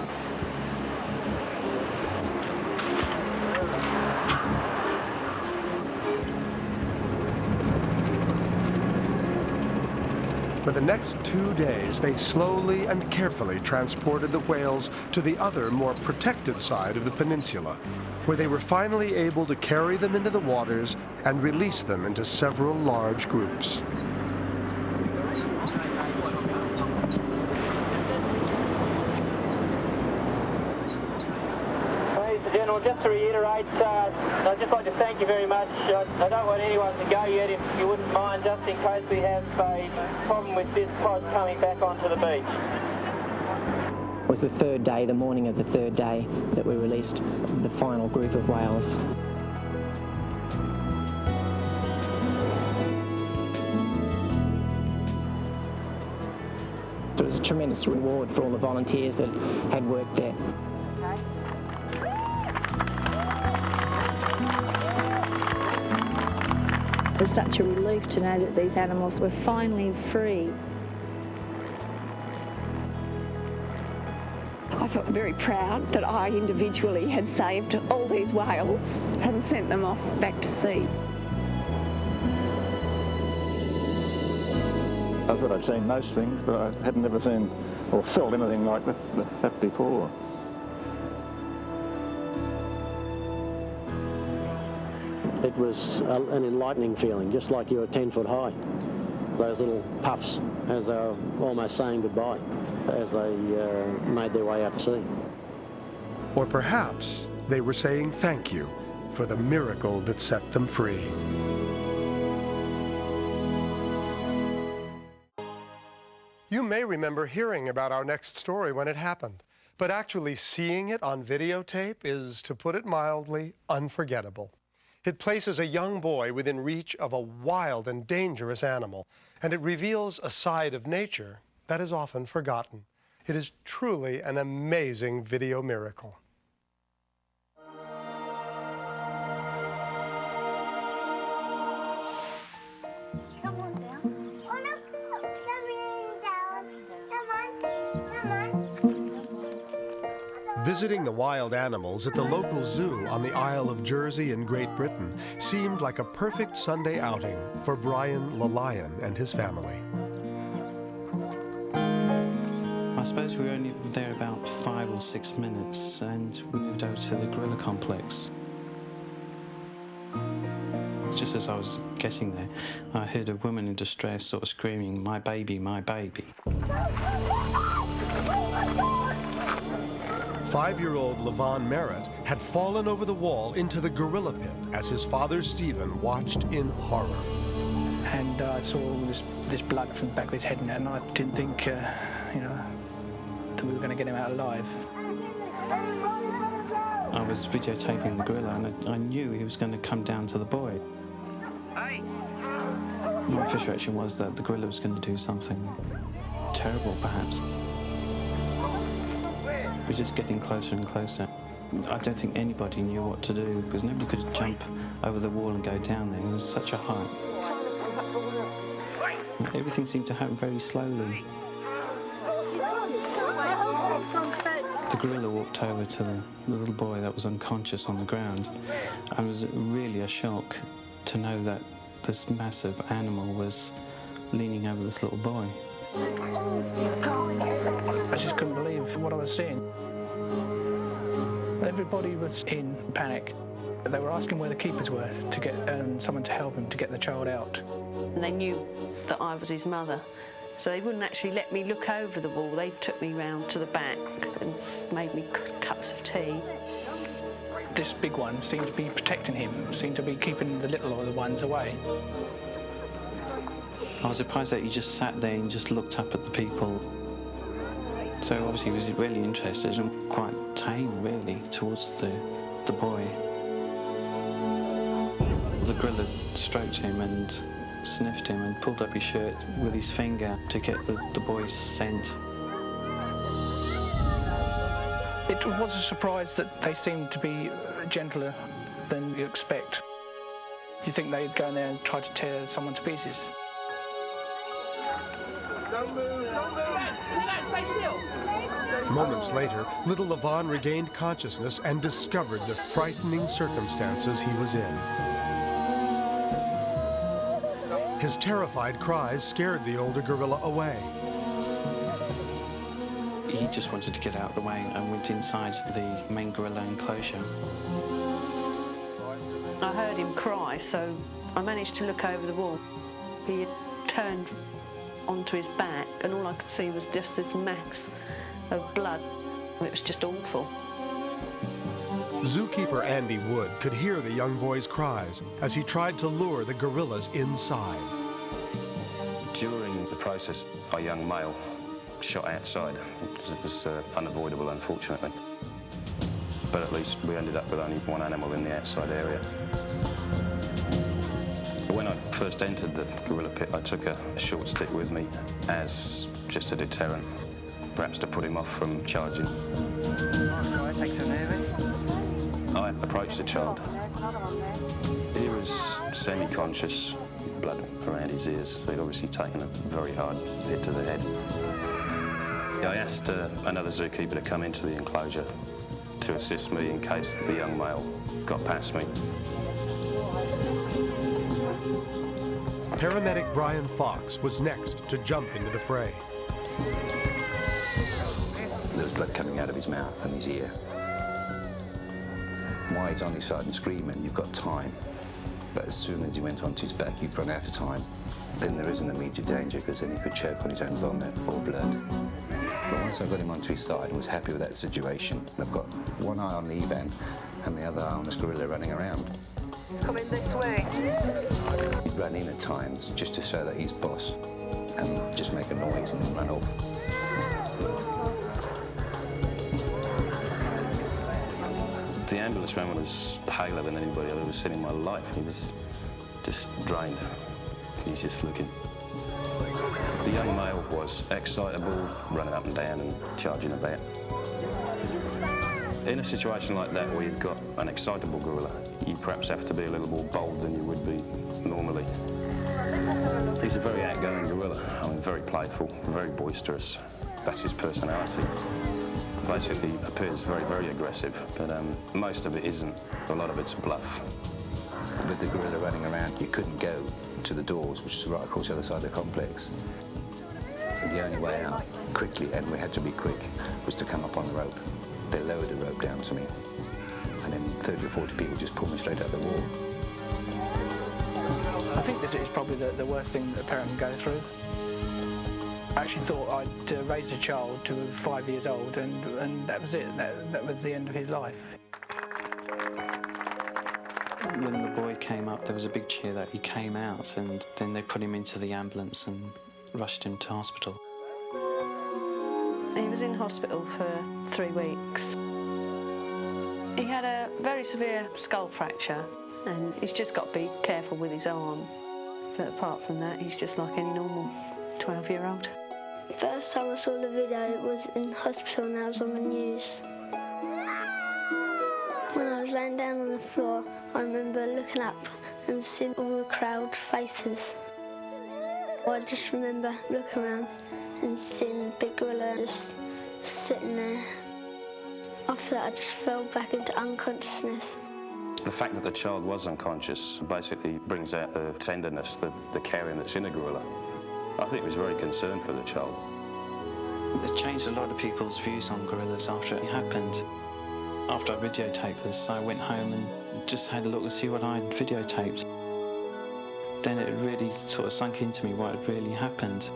For the next 2 days, they slowly and carefully transported the whales to the other, more protected side of the peninsula, where they were finally able to carry them into the waters and release them into several large groups. General, just to reiterate, I'd just like to thank you very much. I don't want anyone to go yet, if you wouldn't mind, just in case we have a problem with this pod coming back onto the beach. It was the third day, the morning of the third day, that we released the final group of whales. So it was a tremendous reward for all the volunteers that had worked there. It was such a relief to know that these animals were finally free. I felt very proud that I individually had saved all these whales and sent them off back to sea. I thought I'd seen most things, but I hadn't ever seen or felt anything like that before. It was an enlightening feeling, just like you were 10 foot high. Those little puffs as they were almost saying goodbye as they made their way out to sea. Or perhaps they were saying thank you for the miracle that set them free. You may remember hearing about our next story when it happened, but actually seeing it on videotape is, to put it mildly, unforgettable. It places a young boy within reach of a wild and dangerous animal, and it reveals a side of nature that is often forgotten. It is truly an amazing video miracle. Come on down. Oh, no, it's coming down. Come on, come on. Visiting the wild animals at the local zoo on the Isle of Jersey in Great Britain seemed like a perfect Sunday outing for Brian LaLion and his family. I suppose we were only there about 5 or 6 minutes, and we moved over to the gorilla complex. Just as I was getting there, I heard a woman in distress sort of screaming, "My baby, my baby." 5-year-old Levon Merritt had fallen over the wall into the gorilla pit as his father Stephen watched in horror. And I saw this blood from the back of his head, and I didn't think, that we were going to get him out alive. I was videotaping the gorilla, and I knew he was going to come down to the boy. My first reaction was that the gorilla was going to do something terrible, perhaps. It was just getting closer and closer. I don't think anybody knew what to do, because nobody could jump over the wall and go down there. It was such a height. Everything seemed to happen very slowly. The gorilla walked over to the little boy that was unconscious on the ground, and it was really a shock to know that this massive animal was leaning over this little boy. I just couldn't believe what I was seeing. Everybody was in panic. They were asking where the keepers were to get someone to help him to get the child out. And they knew that I was his mother, so they wouldn't actually let me look over the wall. They took me round to the back and made me cups of tea. This big one seemed to be protecting him, seemed to be keeping the little ones away. I was surprised that he just sat there and just looked up at the people. So obviously he was really interested and quite tame, really, towards the boy. The gorilla stroked him and sniffed him and pulled up his shirt with his finger to get the boy's scent. It was a surprise that they seemed to be gentler than you expect. You think they'd go in there and try to tear someone to pieces. Moments later, little Levon regained consciousness and discovered the frightening circumstances he was in. His terrified cries scared the older gorilla away. He just wanted to get out of the way and went inside the main gorilla enclosure. I heard him cry, so I managed to look over the wall. He had turned onto his back, and all I could see was just this mass of blood. It was just awful. Zookeeper Andy Wood could hear the young boy's cries as he tried to lure the gorillas inside. During the process, a young male shot outside. It was unavoidable, unfortunately. But at least we ended up with only one animal in the outside area. When I first entered the gorilla pit, I took a short stick with me as just a deterrent, perhaps to put him off from charging. I approached the child. He was semi-conscious, blood around his ears. He'd obviously taken a very hard hit to the head. I asked another zookeeper to come into the enclosure to assist me in case the young male got past me. Paramedic Brian Fox was next to jump into the fray. There was blood coming out of his mouth and his ear. While he's on his side and screaming, you've got time. But as soon as he went onto his back, you've run out of time. Then there is an immediate danger, because then he could choke on his own vomit or blood. But once I got him onto his side and was happy with that situation, I've got one eye on the Evan and the other eye on this gorilla running around. He's coming this way. He'd run in at times just to show that he's boss and just make a noise and then run off. The ambulance man was paler than anybody I've ever seen in my life. He was just drained. He's just looking. The young male was excitable, running up and down and charging about. In a situation like that where you've got an excitable gorilla, you perhaps have to be a little more bold than you would be normally. He's a very outgoing gorilla. I mean, very playful, very boisterous. That's his personality. basically appears very, very aggressive, but most of it isn't. A lot of it's bluff. With the gorilla running around, you couldn't go to the doors, which is right across the other side of the complex. And the only way out, quickly, and we had to be quick, was to come up on the rope. They lowered the rope down to me, and then 30 or 40 people just pulled me straight out the wall. I think this is probably the worst thing that a parent can go through. I actually thought I'd raised a child to 5 years old, and that was it. That was the end of his life. When the boy came up, there was a big cheer that he came out, and then they put him into the ambulance and rushed him to hospital. He was in hospital for 3 weeks. He had a very severe skull fracture, and he's just got to be careful with his arm. But apart from that, he's just like any normal 12-year-old. The first time I saw the video, it was in hospital and I was on the news. When I was laying down on the floor, I remember looking up and seeing all the crowd's faces. I just remember looking around and seeing the big gorilla just sitting there. After that, I just fell back into unconsciousness. The fact that the child was unconscious basically brings out the tenderness, the caring that's in a gorilla. I think he was very concerned for the child. It changed a lot of people's views on gorillas after it happened. After I videotaped this, I went home and just had a look to see what I'd videotaped. Then it really sort of sunk into me what had really happened.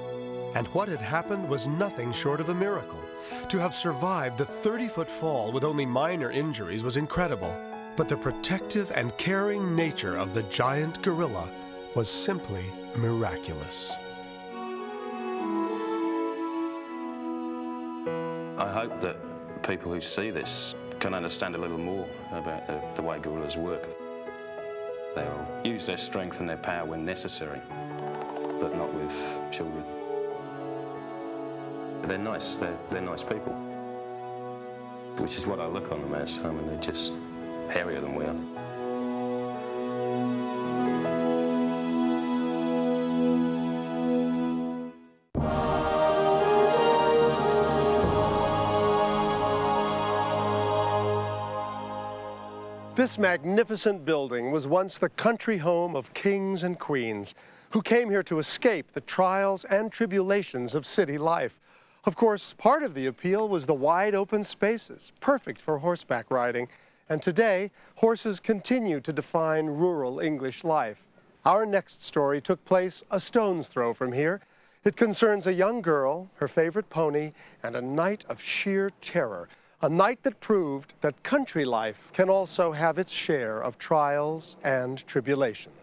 And what had happened was nothing short of a miracle. To have survived the 30-foot fall with only minor injuries was incredible. But the protective and caring nature of the giant gorilla was simply miraculous. I hope that people who see this can understand a little more about the way gorillas work. They'll use their strength and their power when necessary, but not with children. They're nice, they're nice people, which is what I look on them as. I mean, they're just hairier than we are. This magnificent building was once the country home of kings and queens who came here to escape the trials and tribulations of city life. Of course, part of the appeal was the wide open spaces, perfect for horseback riding. And today, horses continue to define rural English life. Our next story took place a stone's throw from here. It concerns a young girl, her favorite pony, and a night of sheer terror. A night that proved that country life can also have its share of trials and tribulations.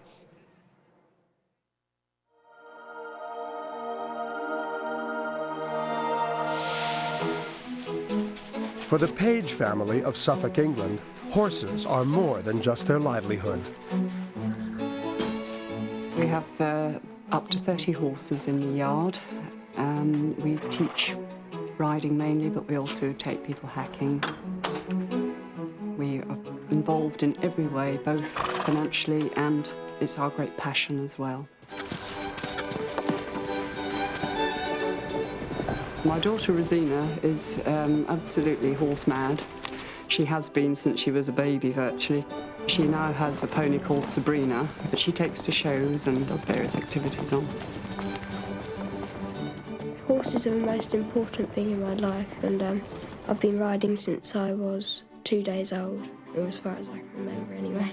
For the Page family of Suffolk, England, horses are more than just their livelihood. We have up to 30 horses in the yard. We teach riding mainly, but we also take people hacking. We are involved in every way, both financially and it's our great passion as well. My daughter Rosina is absolutely horse mad. She has been since she was a baby virtually. She now has a pony called Sabrina that she takes to shows and does various activities on. Horses are the most important thing in my life, and I've been riding since I was 2 days old, or as far as I can remember anyway.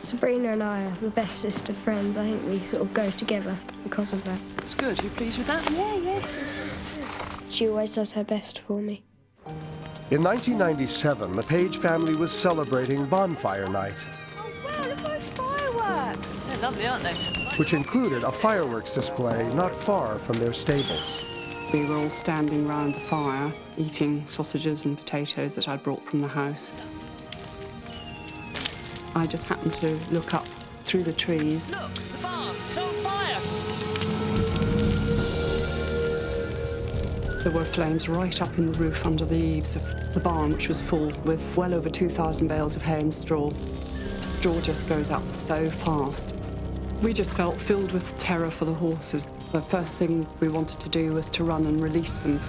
Sabrina and I are the bestest of friends. I think we sort of go together because of that. It's good. You pleased with that? Yeah, yes. She always does her best for me. In 1997, the Page family was celebrating Bonfire Night. Oh, wow, look at those fireworks. They're lovely, aren't they? Which included a fireworks display not far from their stables. We were all standing round the fire, eating sausages and potatoes that I'd brought from the house. I just happened to look up through the trees. Look, the barn, it's on fire! There were flames right up in the roof under the eaves of the barn, which was full with well over 2,000 bales of hay and straw. Straw just goes up so fast. We just felt filled with terror for the horses. The first thing we wanted to do was to run and release them.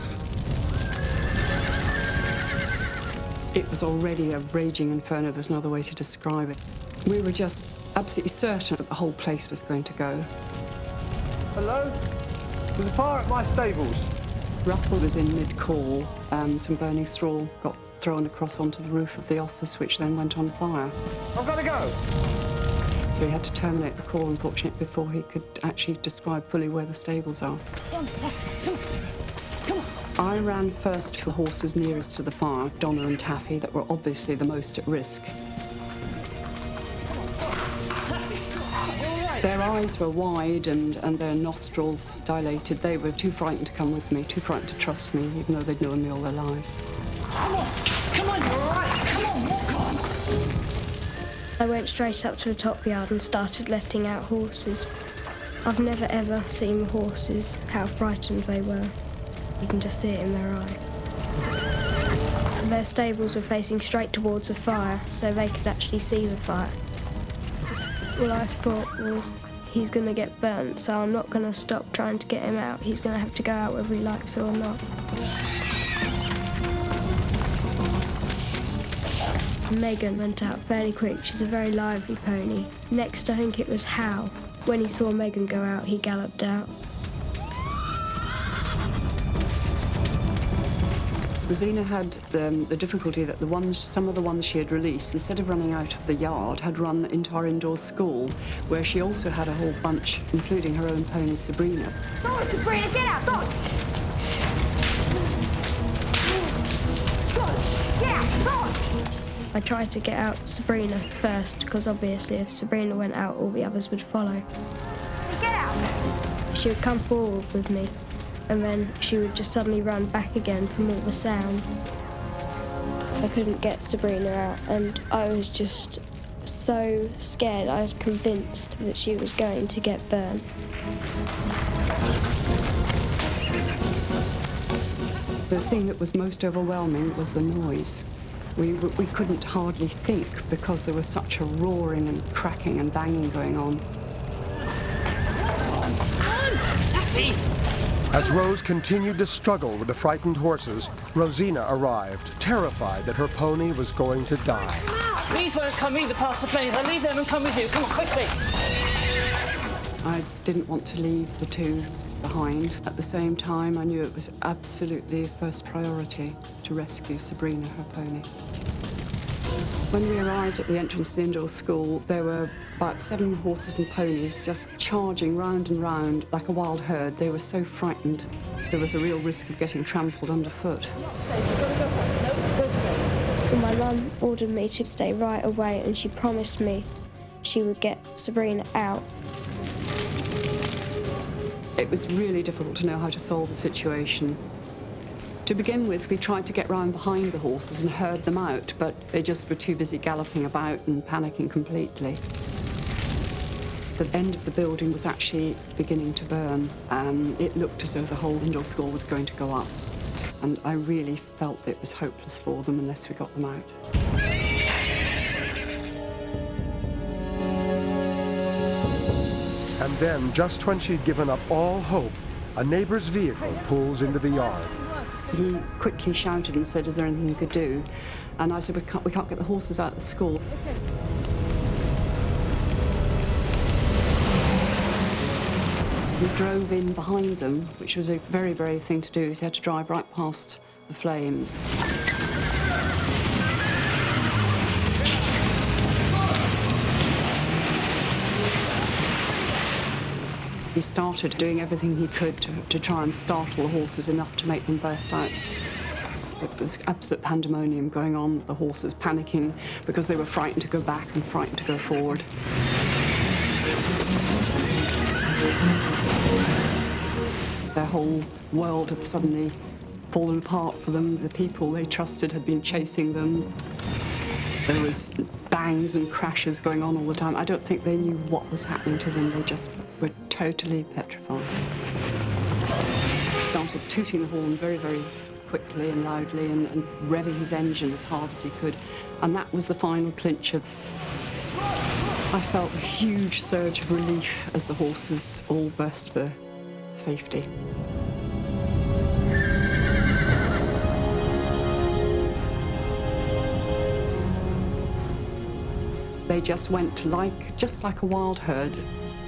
It was already a raging inferno. There's no other way to describe it. We were just absolutely certain that the whole place was going to go. Hello? There's a fire at my stables. Russell was in mid-call. Some burning straw got thrown across onto the roof of the office, which then went on fire. I've got to go. So he had to terminate the call, unfortunately, before he could actually describe fully where the stables are. Come on. I ran first to the horses nearest to the fire, Donna and Taffy, that were obviously the most at risk. Their eyes were wide and their nostrils dilated. They were too frightened to come with me, too frightened to trust me, even though they'd known me all their lives. Come on, you're all right. Come on, walk on. I went straight up to the top yard and started letting out horses. I've never ever seen horses, how frightened they were. You can just see it in their eye. Their stables were facing straight towards the fire, so they could actually see the fire. Well, I thought, well, he's going to get burnt, so I'm not going to stop trying to get him out. He's going to have to go out whether he likes it or not. Megan went out fairly quick. She's a very lively pony. Next, I think it was Hal. When he saw Megan go out, he galloped out. Rosina had the difficulty that some of the ones she had released, instead of running out of the yard, had run into our indoor school, where she also had a whole bunch, including her own pony, Sabrina. Go on, Sabrina, get out, go on! Go on, get out, go on! I tried to get out Sabrina first, because obviously if Sabrina went out, all the others would follow. Get out! She would come forward with me, and then she would just suddenly run back again from all the sound. I couldn't get Sabrina out, and I was just so scared. I was convinced that she was going to get burned. The thing that was most overwhelming was the noise. We couldn't hardly think because there was such a roaring and cracking and banging going on. As Rose continued to struggle with the frightened horses, Rosina arrived, terrified that her pony was going to die. These won't come either past the flames. I'll leave them and come with you. Come on, quickly. I didn't want to leave the two behind. At the same time, I knew it was absolutely first priority to rescue Sabrina, her pony. When we arrived at the entrance to the indoor school, there were about 7 horses and ponies just charging round and round like a wild herd. They were so frightened. There was a real risk of getting trampled underfoot. My mum ordered me to stay right away, and she promised me she would get Sabrina out. It was really difficult to know how to solve the situation. To begin with, we tried to get round behind the horses and herd them out, but they just were too busy galloping about and panicking completely. The end of the building was actually beginning to burn. It looked as though the whole indoor school was going to go up. And I really felt that it was hopeless for them unless we got them out. And then, just when she'd given up all hope, a neighbor's vehicle pulls into the yard. He quickly shouted and said, "Is there anything you could do?" And I said, we can't get the horses out of the school. He drove in behind them, which was a very brave thing to do. He had to drive right past the flames. He started doing everything he could to try and startle the horses enough to make them burst out. It was absolute pandemonium going on, the horses panicking because they were frightened to go back and frightened to go forward. Their whole world had suddenly fallen apart for them. The people they trusted had been chasing them. There was bangs and crashes going on all the time. I don't think they knew what was happening to them. They just were totally petrified. He started tooting the horn very, very quickly and loudly and revving his engine as hard as he could. And that was the final clincher. I felt a huge surge of relief as the horses all burst for safety. They just went just like a wild herd,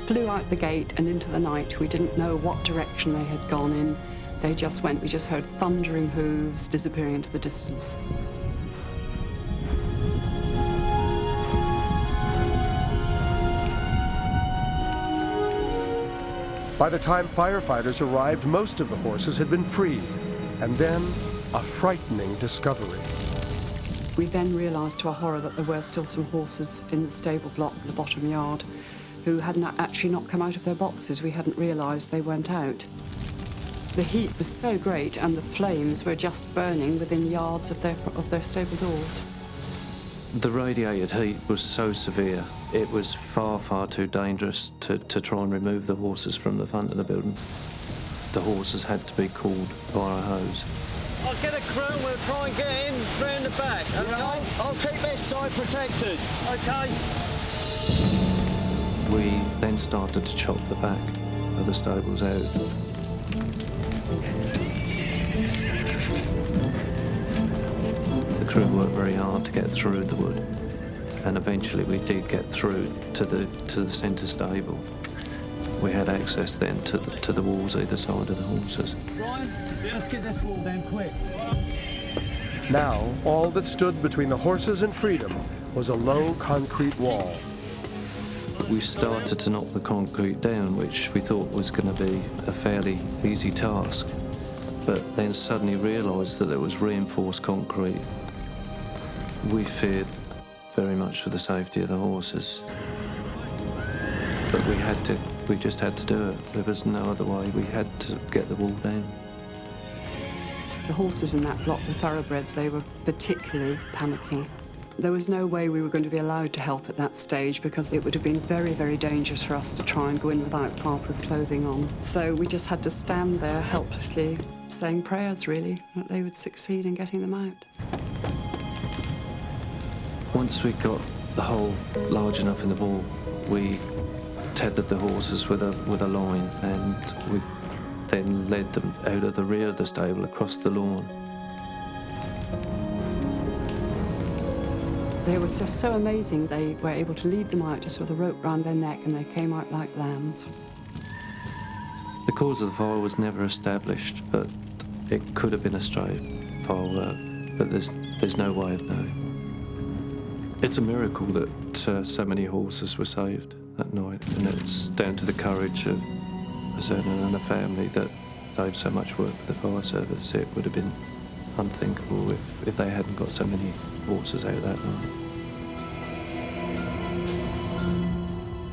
flew out the gate and into the night. We didn't know what direction they had gone in. They just went. We just heard thundering hooves disappearing into the distance. By the time firefighters arrived, most of the horses had been freed, and then a frightening discovery. We then realised to our horror that there were still some horses in the stable block at the bottom yard who had actually not come out of their boxes. We hadn't realised they went out. The heat was so great and the flames were just burning within yards of their stable doors. The radiated heat was so severe, it was far, far too dangerous to try and remove the horses from the front of the building. The horses had to be called via a hose. I'll get a crew and we'll try and get in round the back, okay? I'll keep this side protected. Okay. We then started to chop the back of the stables out. The crew worked very hard to get through the wood, and eventually we did get through to the centre stable. We had access then to the walls either side of the horses. Ryan, let's get this wall down quick. Now, all that stood between the horses and freedom was a low concrete wall. We started to knock the concrete down, which we thought was going to be a fairly easy task, but then suddenly realised that there was reinforced concrete. We feared very much for the safety of the horses, but we just had to do it. There was no other way. We had to get the wall down. The horses in that block were thoroughbreds. They were particularly panicky. There was no way we were going to be allowed to help at that stage because it would have been very, very dangerous for us to try and go in without fireproof clothing on. So we just had to stand there helplessly, saying prayers, really, that they would succeed in getting them out. Once we got the hole large enough in the wall, we tethered the horses with a line, and we then led them out of the rear of the stable across the lawn. They were just so amazing. They were able to lead them out just with a rope round their neck, and they came out like lambs. The cause of the fire was never established, but it could have been a stray firework, but there's no way of knowing. It's a miracle that so many horses were saved that night, and it's down to the courage of Zerna and the family that saved so much work for the fire service. It would have been unthinkable if they hadn't got so many horses out that night.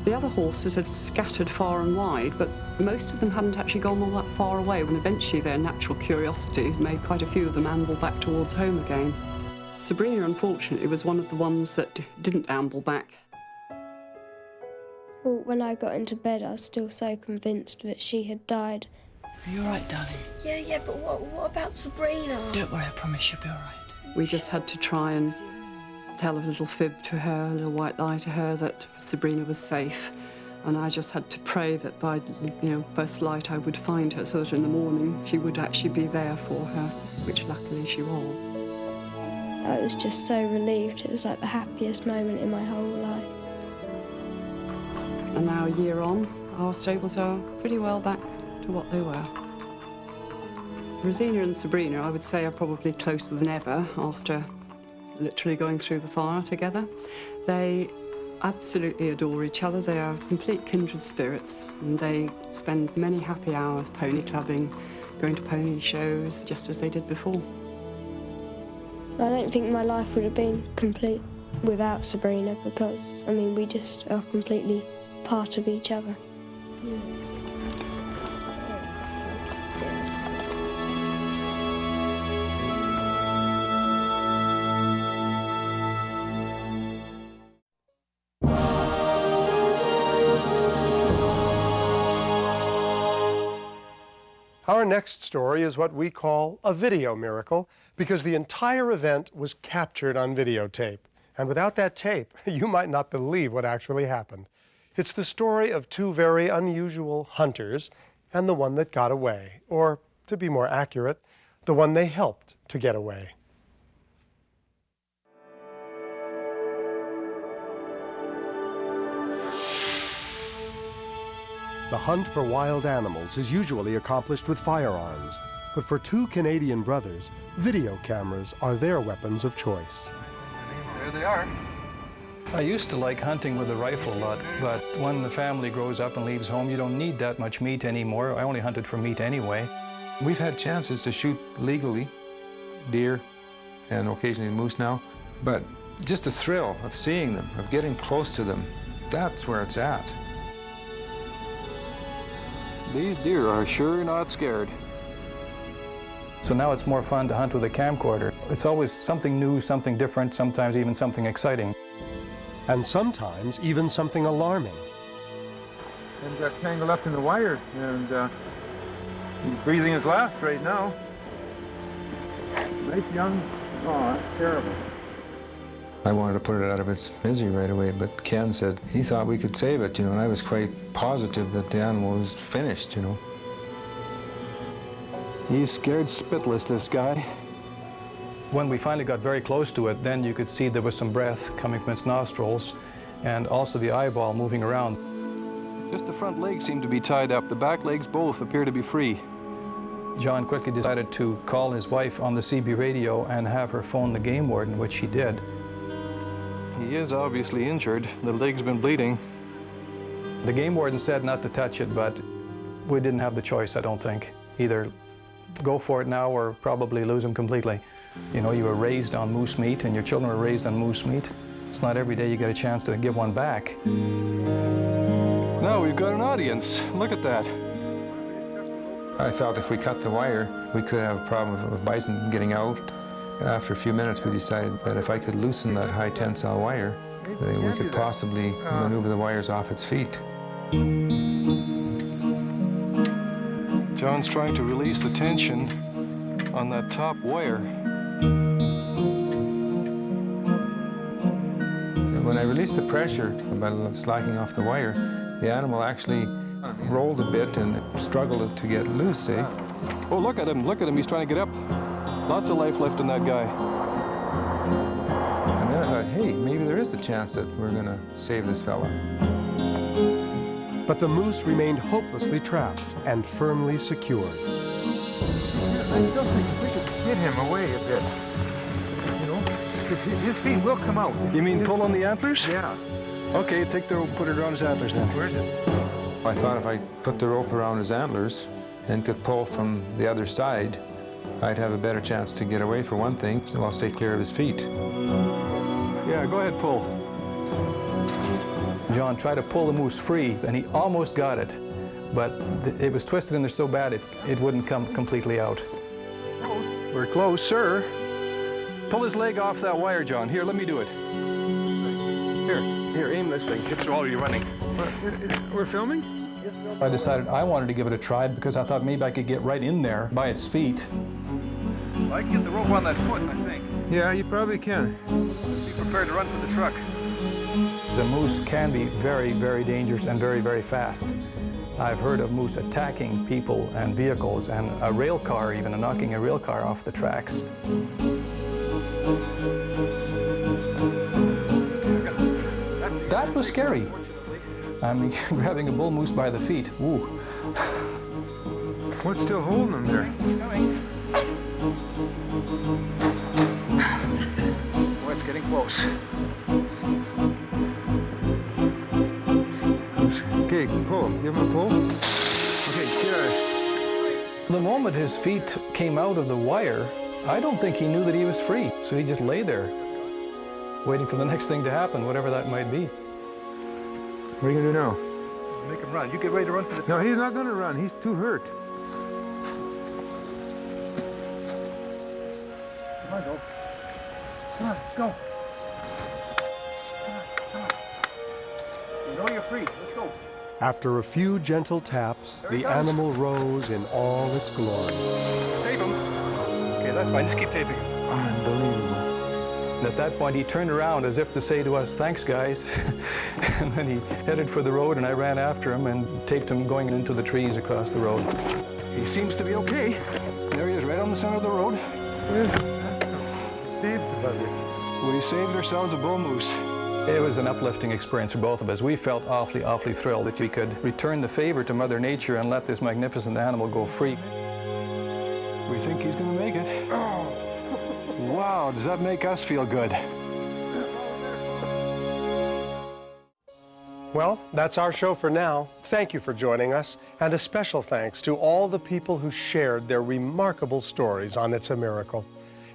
The other horses had scattered far and wide, but most of them hadn't actually gone all that far away when eventually their natural curiosity made quite a few of them amble back towards home again. Sabrina, unfortunately, was one of the ones that didn't amble back. Well, when I got into bed, I was still so convinced that she had died. Are you all right, darling? Yeah, but what about Sabrina? Don't worry, I promise you'll be all right. We just had to try and tell a little fib to her, a little white lie to her that Sabrina was safe. And I just had to pray that by, first light I would find her so that in the morning she would actually be there for her, which luckily she was. I was just so relieved. It was like the happiest moment in my whole life. And now, a year on, our stables are pretty well back to what they were. Rosina and Sabrina, I would say, are probably closer than ever after literally going through the fire together. They absolutely adore each other. They are complete kindred spirits, and they spend many happy hours pony clubbing, going to pony shows, just as they did before. I don't think my life would have been complete without Sabrina because, we just are completely part of each other. Our next story is what we call a video miracle because the entire event was captured on videotape. And without that tape, you might not believe what actually happened. It's the story of two very unusual hunters and the one that got away, or to be more accurate, the one they helped to get away. The hunt for wild animals is usually accomplished with firearms, but for two Canadian brothers, video cameras are their weapons of choice. There they are. I used to like hunting with a rifle a lot, but when the family grows up and leaves home, you don't need that much meat anymore. I only hunted for meat anyway. We've had chances to shoot legally, deer and occasionally moose now, but just the thrill of seeing them, of getting close to them, that's where it's at. These deer are sure not scared. So now it's more fun to hunt with a camcorder. It's always something new, something different, sometimes even something exciting. And sometimes even something alarming. And got tangled up in the wire, and he's breathing his last right now. Nice young, oh, terrible. I wanted to put it out of its misery right away, but Ken said he thought we could save it, you know, and I was quite positive that the animal was finished, you know. He's scared spitless, this guy. When we finally got very close to it, then you could see there was some breath coming from its nostrils and also the eyeball moving around. Just the front legs seem to be tied up. The back legs both appear to be free. John quickly decided to call his wife on the CB radio and have her phone the game warden, which she did. He is obviously injured. The leg's been bleeding. The game warden said not to touch it, but we didn't have the choice, I don't think. Either go for it now or probably lose him completely. You know, you were raised on moose meat and your children were raised on moose meat. It's not every day you get a chance to give one back. Now we've got an audience. Look at that. I felt if we cut the wire, we could have a problem of bison getting out. After a few minutes, we decided that if I could loosen that high tensile wire, we could possibly maneuver the wires off its feet. John's trying to release the tension on that top wire. When I released the pressure by slacking off the wire, the animal actually rolled a bit and struggled to get loose, eh? Oh, look at him, he's trying to get up. Lots of life left in that guy. And then I thought, hey, maybe there is a chance that we're gonna save this fella. But the moose remained hopelessly trapped and firmly secured. I still think we could get him away a bit. You know, his feet will come out. You mean pull on the antlers? Yeah. Okay, take the rope, put it around his antlers then. Where is it? I thought if I put the rope around his antlers and could pull from the other side, I'd have a better chance to get away for one thing, so I'll stay clear of his feet. Yeah, go ahead, pull. John tried to pull the moose free, and he almost got it, but it was twisted in there so bad it wouldn't come completely out. We're close, sir. Pull his leg off that wire, John. Here, let me do it. Here, aim this thing. It's already running. We're filming? I decided I wanted to give it a try because I thought maybe I could get right in there by its feet. I can get the rope on that foot, I think. Yeah, you probably can. Be prepared to run for the truck. The moose can be very, very dangerous and very, very fast. I've heard of moose attacking people and vehicles and a rail car even, and knocking a rail car off the tracks. That was scary. I mean, grabbing a bull moose by the feet, ooh. What's still holding him there? Oh, it's getting close. Okay, pull. Give him a pull. Okay, get. The moment his feet came out of the wire, I don't think he knew that he was free. So he just lay there, waiting for the next thing to happen, whatever that might be. What are you gonna do now? Make him run. You get ready to run for the... No, he's not gonna run. He's too hurt. Come on, go. Come on, go. Come on. You know you're free. Let's go. After a few gentle taps, the animal rose in all its glory. Tape him. Okay, that's fine. Just keep taping him. Unbelievable. And at that point, he turned around as if to say to us, "Thanks, guys." And then he headed for the road, and I ran after him and taped him going into the trees across the road. He seems to be okay. There he is, right on the center of the road. Yeah. Saved the buddy. We saved ourselves a bull moose. It was an uplifting experience for both of us. We felt awfully thrilled that we could return the favor to Mother Nature and let this magnificent animal go free. We think he's going to make it. Wow, does that make us feel good? Well, that's our show for now. Thank you for joining us, and a special thanks to all the people who shared their remarkable stories on It's a Miracle.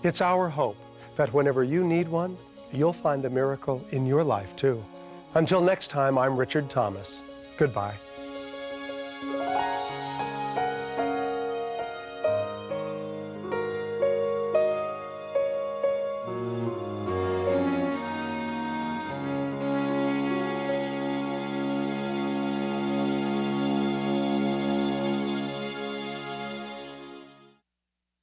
It's our hope that whenever you need one, you'll find a miracle in your life, too. Until next time, I'm Richard Thomas. Goodbye.